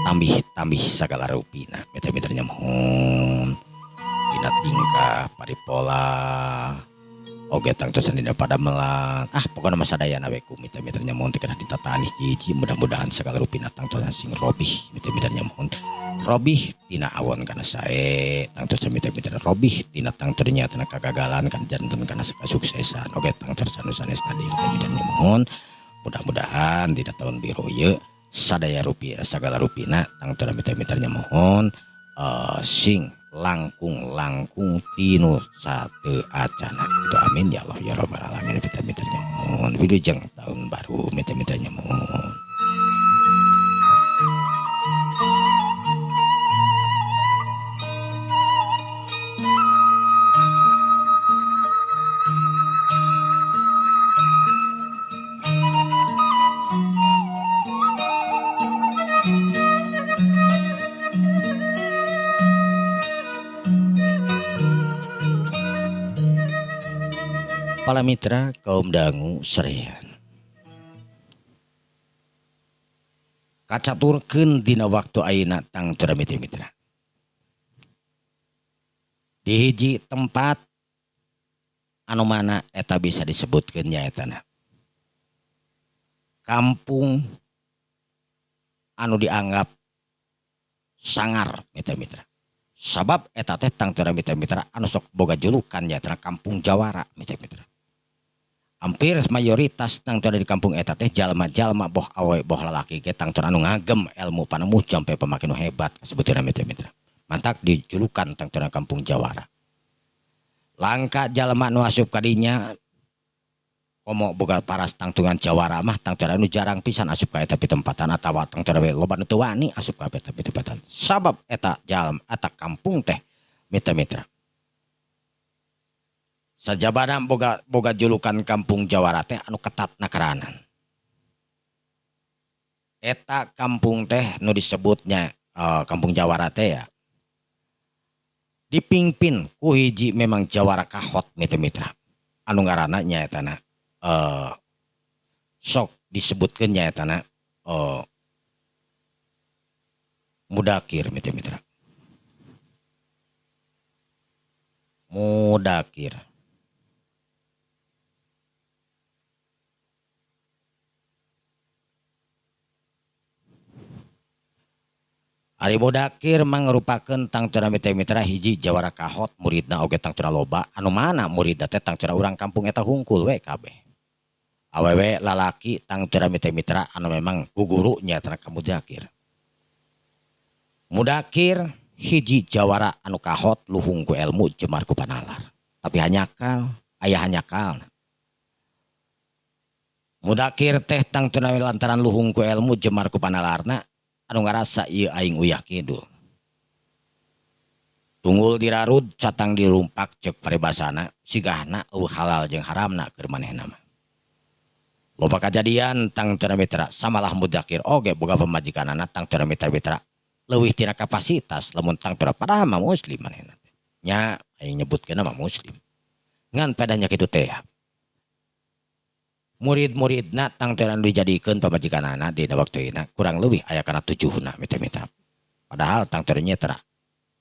A: tambih sagala rupina mitra-mitranya mohon dina tingkah paripola oge tangtosan dina pada melat pokona mah sadayana we ku mitra-mitranya mohon teu kana ditataani hiji mudah-mudahan sagala rupina tangtosan sing robih mitra-mitranya mohon robih tina awon kana sae tangtosan mitra-mitra robih tina tangturnya tina kagagalan kan janten kana sakasuksesan oge tangtur sanes-sanesna di mitra-mitranya mohon mudah-mudahan dina tahun biru ieu sadaya rupiah sagala rupina tangtur mitra-mitranya mohon sing langkung tinu sate acana itu amin ya Allah ya rabbal alamin mitra-mitranya mohon wilujeng tahun baru mitra-mitranya mohon. Para mitra kaum dangu serean kacaturkeun dina waktu ayeuna tangtura mitra-mitra di hiji tempat anu mana eta bisa disebutkeun nyaetana kampung anu dianggap sangar mitra-mitra sabab eta teh tangtura mitra-mitra anu sok boga julukan nyaetana kampung Jawara mitra-mitra. Hampir mayoritas tangtur di kampung eta teh jalma-jalma boh awe boh lalaki ge tangtur anu ngagem ilmu panemuh jampe pamake nu hebat kasebutna mitra-mitra. Mantak dijulukan tangtur kampung Jawara. Langka jalma nu asup kadinya komo boga paras tangtungan Jawara mah tangtur anu jarang pisan asup ka eta pitempatan atawa tangtur we loba nu teu wani asup ka eta pitempatan. Sabab eta jalma eta kampung teh mitra-mitra. Sajabana boga julukan kampung Jawara teh anu ketat nakaranan. Eta kampung teh nu disebutnya kampung Jawara teh ya dipimpin ku hiji memang Jawara kahot mitra-mitra. Anu ngaranna nyaetana sok disebutkeun nyaetana Mudakir mitra-mitra. Mudakir. Ari Mudakir mangrupakeun tangtura mitra-mitra hiji Jawara kahot muridna oge tangtura loba anu mana muridna teh tangtura urang kampung eta hungkul we kabeh. Awewe lalaki tangtura mitra-mitra anu memang gugurunya tara ka Mudakir. Mudakir hiji Jawara anu kahot luhung ku ilmu jemar ku panalar. Tapi hanyakal, aya hanyakalna. Mudakir teh tangtura lantaran luhung ku ilmu jemar ku panalarna anu ngarasa ieu aing uyah kidul. Tunggul dirarud catang dirumpak cek paribasana sigahna halal jeung haramna keur manehna mah. Loba kajadian tangtura mitra samalah Mudakir oge boga pamajikanana tangtura mitra-mitra leuwih tina kapasitas lamun tangtura padahal mah muslim manehna. Nya aing nyebutkeun mah muslim. Ngan padanya kitu teh. Murid-muridna tangturan dijadikeun pamajikanana dina waktu ieu kurang leuwih aya kana 7na mitra-mitra. Padahal tang terenya tera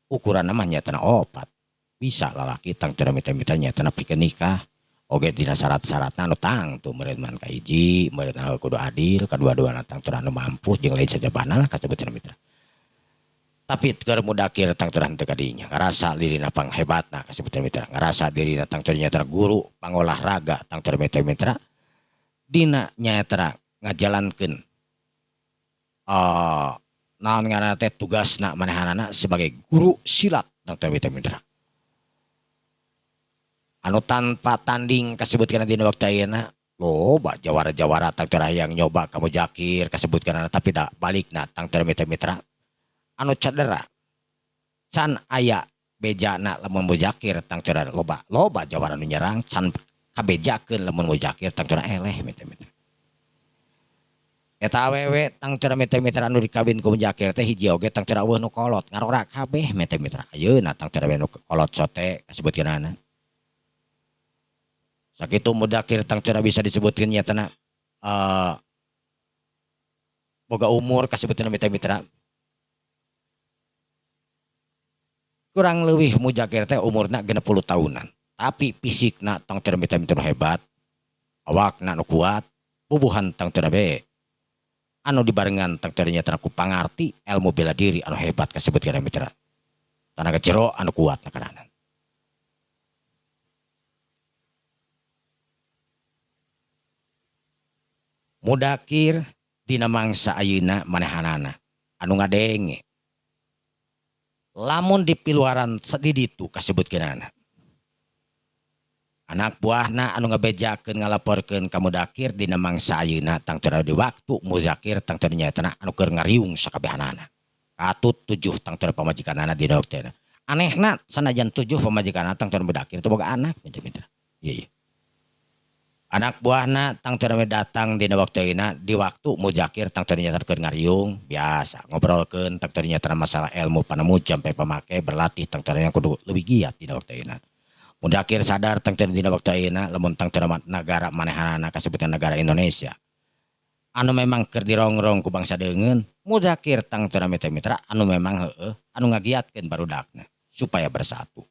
A: ukuran namanya tena opat. Bisa lalaki tang tera mita-mitanya tena pikeun nikah. Oge dina syarat-syaratna anu tang tuh meureun man kahiji, meureun kudu adil, kadua-duana tang teu anu mampu jeung lain sajabana lah kasebutna mitra. Tapi keur mudakir tang teu teu kadinya, ngarasa dirina panghebatna kasebutna mitra, ngarasa dirina tang teu nyata guru pangolahraga tang teu mitra dina nyata ngajalankeun naon ngaranna teh tugasna manehanana sebagai guru silat tang teu mitra. Anu tanpa tanding kasebutkeun dina waktu ayeuna loba jawara-jawara tang teu hayang nyoba kamu jakir kasebutkeun tapi da balikna tang teu mitra anu cedera can aya bejana lamun mujakir tang teu loba jawara nu nyerang can kabejakeun lamun mujakir tang teu eleh mitra. Eta awewe tang teu mitra anu dikawin ku mujakir teh hiji oge tang teu eueuh nu kolot ngarora kabeh mitra. Ayeuna tang teu nu kolot sote kasebutkeunana. Sakitu mudakir tang teu bisa disebutkeun nyatana boga umur kasebutkeun mitra. Kurang leuwih mujakir teh umurna 60 tahunan. Tapi fisikna tang teu mitra hebat. Awakna nu kuat, bubuhan tang teu anu dibarengan tang teu nyata ku pangarti ilmu bela diri anu hebat kasebutkeun mitra. Tanaga jero anu kuat nakaranan. Mudakir dina mangsa ayeuna manehanana anu ngadenge. Lamun di piluaran di ditu kasebutkeunana. Anak buahna anu ngabejakeun ngalaporkeun ka mudakir dina mangsa ayeuna tang teu di waktu mudakir tang teu nyatana anu keur ngariung sakabehanana. Katut 7 tang teu pamajikanana dina waktu ayeuna. Anehna sanajan 7 pamajikanana tang teu mudakir teu boga anak mitra. Iya. Anak buahna tang teu datang dina waktu ayeuna di waktu mujakir tang teu nyata keur ngariung biasa ngobrolkeun tang teu nyata masalah ilmu panemu sampai pamake berlatih tang teu kudu leuwih giat dina waktu ayeuna. Mudakir sadar tang teu dina waktu ayeuna lamun tang teu nagara manehanana kasebutna negara Indonesia. Anu memang keur dirongrong ku bangsa deungeun, mudakir tang teu mitra anu memang anu ngagiatkeun barudakna supaya bersatu.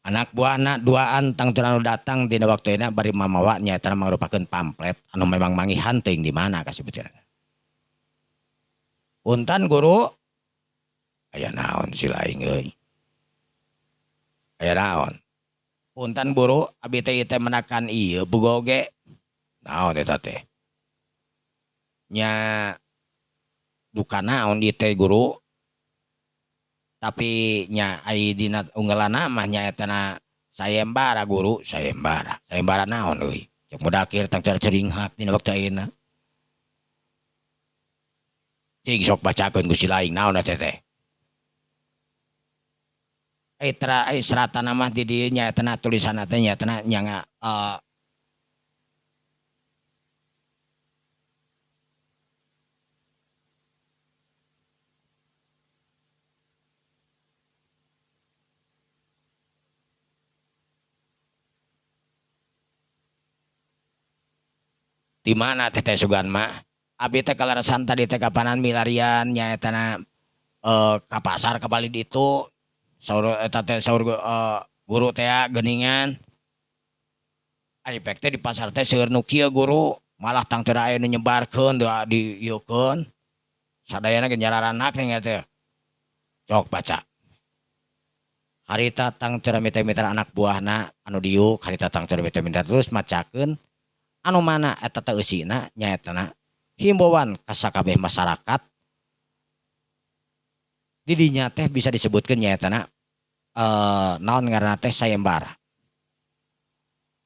A: Anak buahna duaan tang teu datang dina waktu ayeuna bari mamawa nyaeta mangrupakeun pamflet anu memang mangihan teuing di mana kasebutna. Punten guru. Aya naon si laing euy. Aya naon? Punten guru, abi teh menakan ieu bugoge. Naon eta teh? Nya duka naon ieu teh guru? Tapi nya ai dina unggalana mah nyaetana sayembara guru, sayembara. Sayembara naon euy? Cek mudakir tang teu ceringhak dina waktu ayeuna. Cing sok bacakeun ku si laing naon eta teh? Ai seratan mah di dieu nyaetana tulisanna teh nyaetana nya di mana teh sugan mah abi teh kalarasan tadi teh kapanan milarian nyaetana ka pasar ka bali ditu saur eta teh saur guru teh geuningan ari pek teh di pasar teh seueur nu kieu guru malah tang teu aya nu nyebarkeun di ieukeun sadayana ge nyararanak teh cok baca harita tang teu mitra anak buahna anu diuk harita tang teu mitra terus macakeun anu mana eta teh eusina nyaetana himbauan ka sakabeh masyarakat di dinya teh bisa disebutkeun nyaetana naon ngaranna teh sayembara.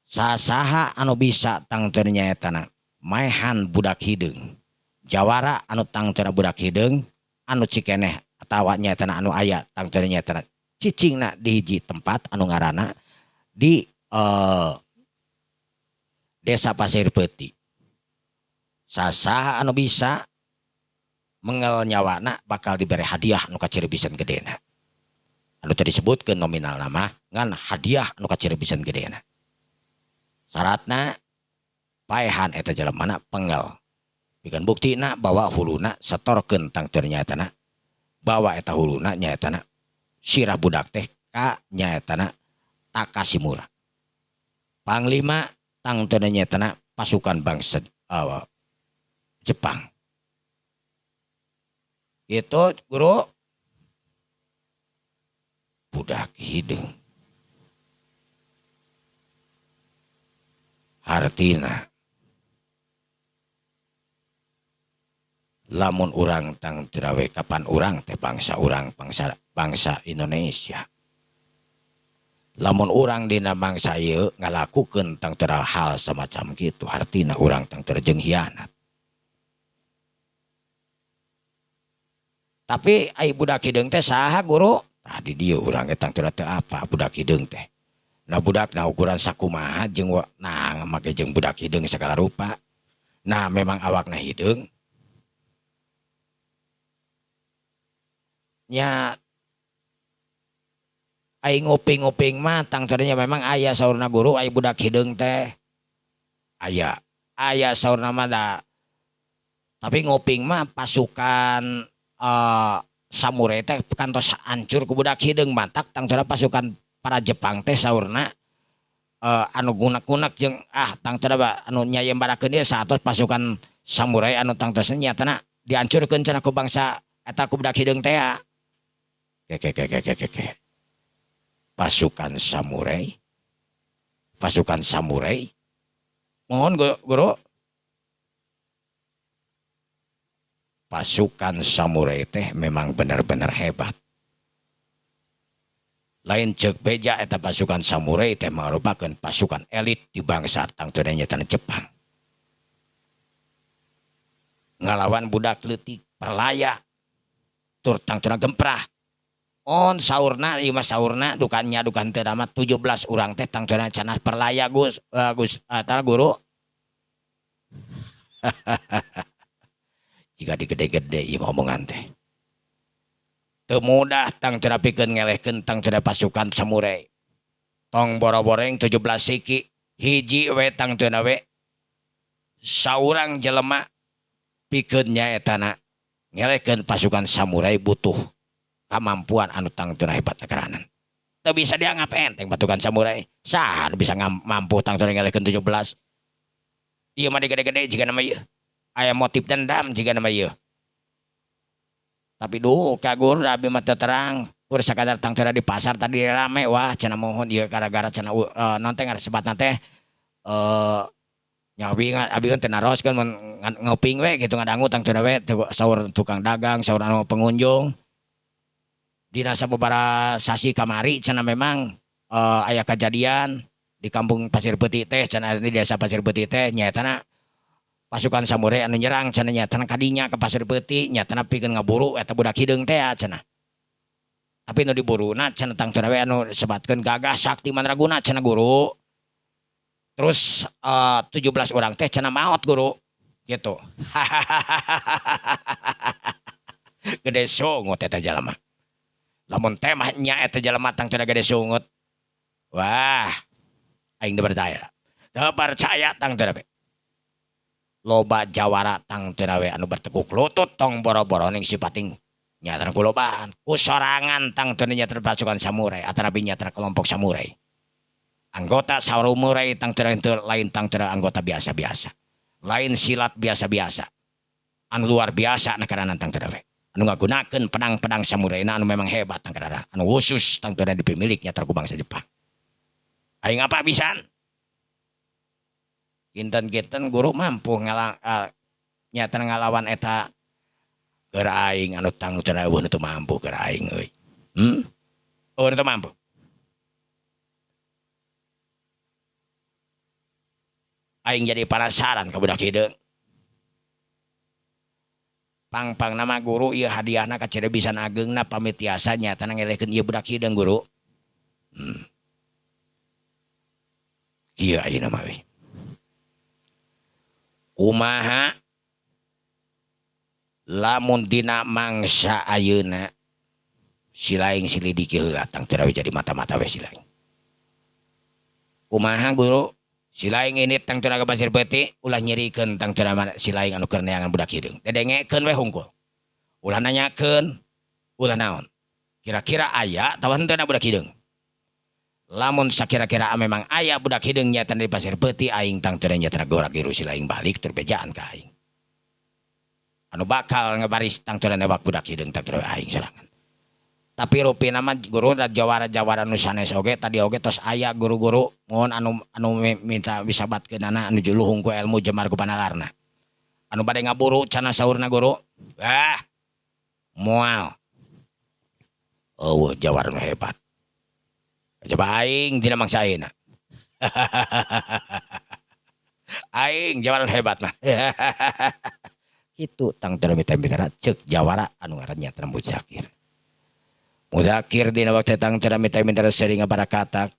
A: Sasaha anu bisa tang teu nyaetana maehan budak hideung. Jawara anu tang teu budak hideung anu cikeneh atawa nyaetana anu aya tang teu nyaetana cicingna di hiji tempat anu ngaranna di Desa Pasir Peuti. Sasaha anu bisa mengel nyawana bakal diberi hadiah anu kacirebisan gedena. Anu tadi disebutkeun nominal nama ngan hadiah anu kacirebisan gedena. Syaratna paehan eta jelemana pengel. Pikeun buktina bawa huluna setorkeun tang ternyatana bawa eta huluna nyaetana sirah budak teh ka nyaetana Takashimura. Panglima tang ternyatana pasukan bangsa Jepang. Itu guru budak hideung. Hartina lamun urang tang tirawe kapan urang teh bangsa Indonesia. Lamun urang dina bangsa ieu ngalakukeun tang teu hal semacam kitu hartina urang tang teu jeung hianat. Tapi ai budak hideung teh saha guru? Tadi dia urang tang teu apa budak hideung teh. Nah budak na ukuran sakumaha jeung nah make jeung budak hideung segala rupa. Nah memang awakna hideung. Nya ai nguping-nguping mah tang tadinya memang aya saurna guru ai budak hideung teh. Aya saurna mah da. Tapi nguping mah pasukan samurai teh kantos hancur ku budak hideung mantak tang teu pasukan para Jepang teh saurna anu gunak-gunak jeung tang teu anu nyayembarakeun dia satos pasukan samurai anu tang teu nyatana dihancurkeun cenah ku bangsa eta ku budak hideung teh. Pasukan samurai mohon guru. Pasukan samurai teh memang benar-benar hebat. Lain ceuk beja eta pasukan samurai teh merupakan pasukan elit di bangsa tang teu nyatana Jepang. Ngalawan budak leutik perlaya tur tang teu gemprah. On saurna ieu mah saurna dukan teu damat 17 urang teh tang teu cenah perlaya Gus guru. Jika digede-gede ieu omongan teh. Teu mudah tang teu pikeun ngelehkeun tang teu pasukan samurai. Tong boro-boreng 17 siki hiji we tang teu we saurang jelema pikeun nyaetana ngelehkeun pasukan samurai butuh kemampuan anu tang teu hebat negaranan. Teu bisa dianggap enteng pasukan samurai. Saha bisa mampu tang teu ngelehkeun 17. Ieu mah digede-gede jiga nama ieu. Aya motif dendam jiga nama ieu. Tapi kagur abi mah teu terang. Kur sakadar tang teu di pasar tadi rame wah cenah mohon ieu gara-gara cenah naon teh ngaresebatna teh nyawi abi teh naroskeun ngoping we gitu ngadangu tang teu we saur tukang dagang saur anu pengunjung. Dina sababaraha sasi kamari cenah memang aya kejadian di kampung Pasir Peuti teh cenah di desa Pasir Peuti teh nyatana pasukan samurai anu nyerang cenah nyatana kadinya ke Pasir Peuti nyatana pikeun ngaburu eta budak hideung teh cenah. Tapi nu diburuna cenah tang teu we anu sebatkeun gagah sakti mandraguna cenah guru. Terus 17 orang teh cenah maot guru gitu. Gede sungut eta jalema. Lamun temahnya eta jalema tang teu gede sungut. Wah, aing teu percaya. Teu percaya tang teu we. Loba jawara tang teu we anu bertekuk lutut tong boro-boro ning sipating nyatana kulobaan. Kusorangan tang teu nyatana pasukan samurai atau nyatana kelompok samurai. Anggota samurai tang teu lain tang teu anggota biasa-biasa. Lain silat biasa-biasa. Anu luar biasa nakaranan tang teu we. Anu ngagunakeun pedang-pedang samurai anu memang hebat tang kadara. Anu khusus tang teu dipemiliknya ku bangsa Jepang. Aing apa pisan? Kinten-kinten guru mampu nyatana ngalawan eta keur aing anu tang teu teu mampu keur aing euy. Teu mampu. Aing jadi penasaran ka budak hideung. Pang nama guru ieu hadiahna ka Cirebisan Ageungna pamit tiasa nyatana ngelehkeun ieu budak hideung guru. Ieu ayeuna mah euy. Kumaha lamun dina mangsa ayeuna silaing silidiki heula tang teu jadi mata-mata we silaing. Kumaha guru Silaing ini tang tenaga pasir peti ulah nyerikeun tang tenaga silaing anu keur neangan budak hideung. Dedengekeun we hungkul. Ulah nanyakeun, ulah naon. Kira-kira aya tawa henteu budak hideung. Lamun sakira-kira memang aya budak hideung nyatan di pasir peti aing tang teu nyatan gorak giru silaing balik terbejaan ka aing. Anu bakal ngabaris tang teu nembak budak hideung tang teu aing sorangan. Tapi rupina mah guru da jawara-jawara nu sanes oge tadi oge tos aya guru-guru mohon anu minta bisa batkeunana anu juluhung ku ilmu jemar ku panalarna. Anu bade ngaburu cenah saurna guru. Moal. Oh, jawara nu hebat. Coba aing dina mangsa ayeuna. Aing jawara nu hebat mah. Itu tang teu mitra-mitra ceuk jawara anu ngarannya teh Muzakir. Muzakir dina waktu tang teu mitra-mitra sering ngabarakatak.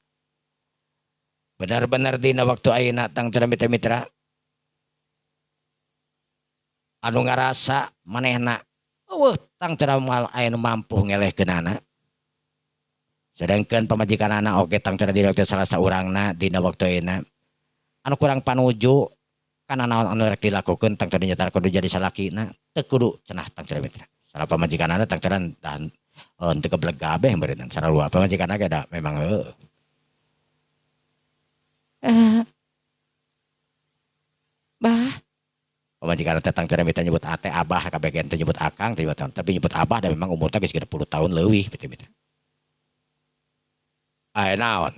A: Benar-benar dina waktu ayeuna tang teu mitra-mitra anu ngarasa manehna eueuh tang teu aya nu mampu ngelehkeunana. Sedangkan pamajikan anak oke tang teu dina waktu salah saurangna dina waktu ayeuna anu kurang panuju kana naon anu rek dilakukeun tang teu nyata kudu jadi salakina teu kudu cenah tang teu mitra. Salah pamajikan anak tang teu dan teu kebeleg kabeh beureunan sarua pamajikan ge da memang
C: Bah,
A: pamajikan teh tang teu mitra nyebut ate abah kabeh teh nyebut akang teh tapi nyebut abah da memang umur teh geus 30 tahun leuwih mitra. Aya naon?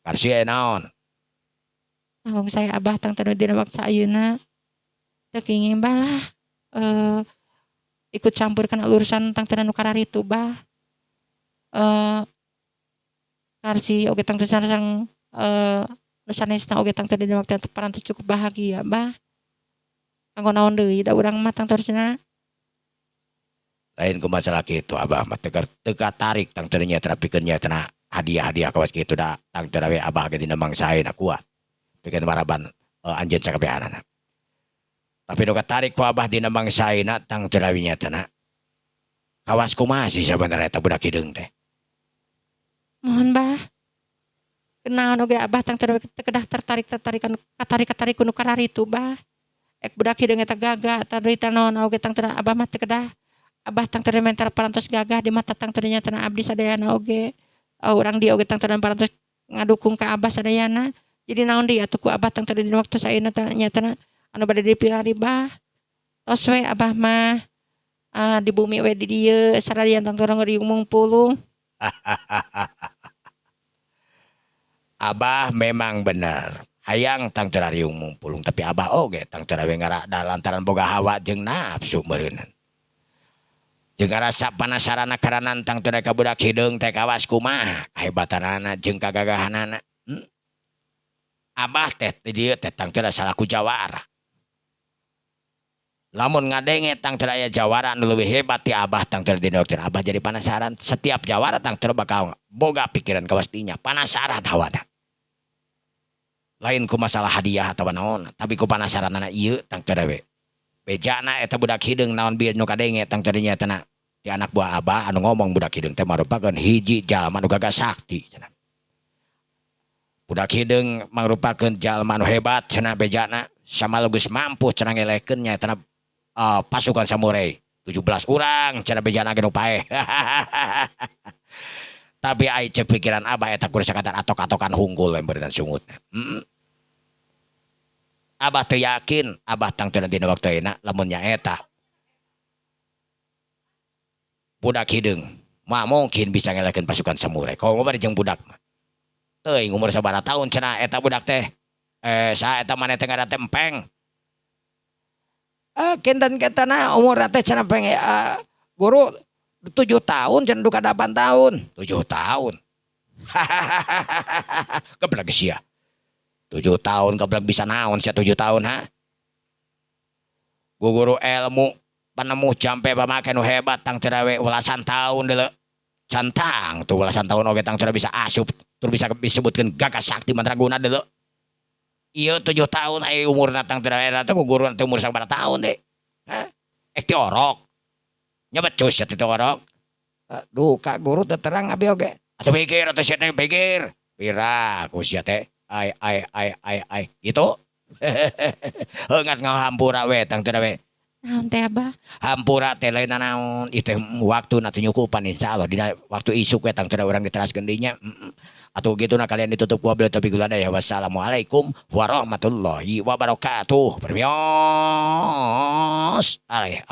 A: Karsi aya naon?
C: tanggung saya abah tang teu dina waktu ayeuna teu kenging balah ikut campur kana urusan tang teu nu kararitu bah. Karsi oge tang teu sareng nu sanesna oge tang teu dina waktu parantos cukup bahagia bah. Kanggo naon deui da urang mah tang teu
A: Lain ku masalah kitu abah mah teu katarik tang teu nya terapikeun nya teh hadiah-hadiah kawas kitu da tang teu we abah ge dina mangsa ayeuna kuat. Pikeun maraban anjeun sakabehanana. Tapi nu katarik ku abah dina mangsa ayeuna tang teu nya teh kawas kumaha sih sabenerna eta budak hideung teh.
C: mohon bah. Kenaon oge abah tang teu kedah tertarik-tertarikan katarik nu kararitu bah. Ek budak hideung eta gagah tadi naon oge tang teu abah mah teu kedah. Abah tang teu mentar parantos gagah di mata tang teu nya abdi sadayana oge. Urang dia oge tang teu parantos ngadukung ka abah sadayana. Jadi naon deui atuh ku abah tang teu dina waktu saeuna teh nyatana anu bade dipilari bah. Tos we abah mah di bumi we di dieu sararian tang teu ngeureung mungpulung.
A: Abah memang bener. Hayang tang teu riung mumpulung tapi abah oge tang teu we ngarada lantaran boga hawa jeung nafsu meureunan. Jeung rasa panasarana karanan tang teu ka budak hideung teh kawas kumaha kahebatanana jeung kagagahanana. Abah teh di dieu teh tang teu salaku jawara. Lamun ngadenge tang teu aya jawara anu leuwih hebat ti abah tang teu dina waktu abah jadi panasaran setiap jawara tang teu bakal boga pikiran kawas dinya panasaran hawana. Lain ku masalah hadiah atau naon tapi ku panasaranana ieu tang teu we. Bejana eta budak hideung naon bieu nu kadenge tang teu nya teh di anak buah abah anu ngomong budak hideung teh merupakan hiji jalma anu gagah sakti cenah. Budak hideung merupakan jalma anu hebat cenah bejana samalogus mampu cenah ngelehkeun nya teh pasukan samurai 17 urang cenah bejana ge nu paeh. Tapi ai cek pikiran abah eta kudu sakatan atok-atokan hunggul beureunan sungutna. Abah teu yakin abah tang teu dina waktu ayeuna lamun nya eta budak hideung mah mungkin bisa ngelehkeun pasukan samurai. Kalau ngomong jeung budak mah. Teuing umur sabaraha tahun cenah eta budak teh. Saha eta maneh teh ngada tempeng. Kinten ketana umur teh cenah peng guru 7 tahun cenah duka 8 tahun. 7 tahun. Kebelag sia. 7 tahun kebelag bisa naon sia 7 tahun ha. Guru ilmu penemu jampe pamake nu hebat tang teu we ulasan tahun deuleu. Cantang tuh ulasan tahun oge tang teu bisa asup tur bisa disebutkeun gagah sakti mandraguna deuleu. Ieu 7 tahun aya umurna tang teu era teh guru teh umur sabaraha tahun deh. Hah? Ek ti orok. Nya becus ya ti orok. Aduh ka guru teh terang abi oge. Atuh pikir atuh sia teh pikir. Pira ku sia teh. ai gitu. Heungat ngahampura we tang teu we.
C: Naon teh Abah?
A: Hampura teh lain naon itu waktu nanti nyukupan insyaallah dina waktu isuk we tang teu urang diteraskeun deui nya. Atuh gitu kalian ditutup wabil tapi gula ya. Wassalamualaikum warahmatullahi wabarakatuh. Permios. Ay.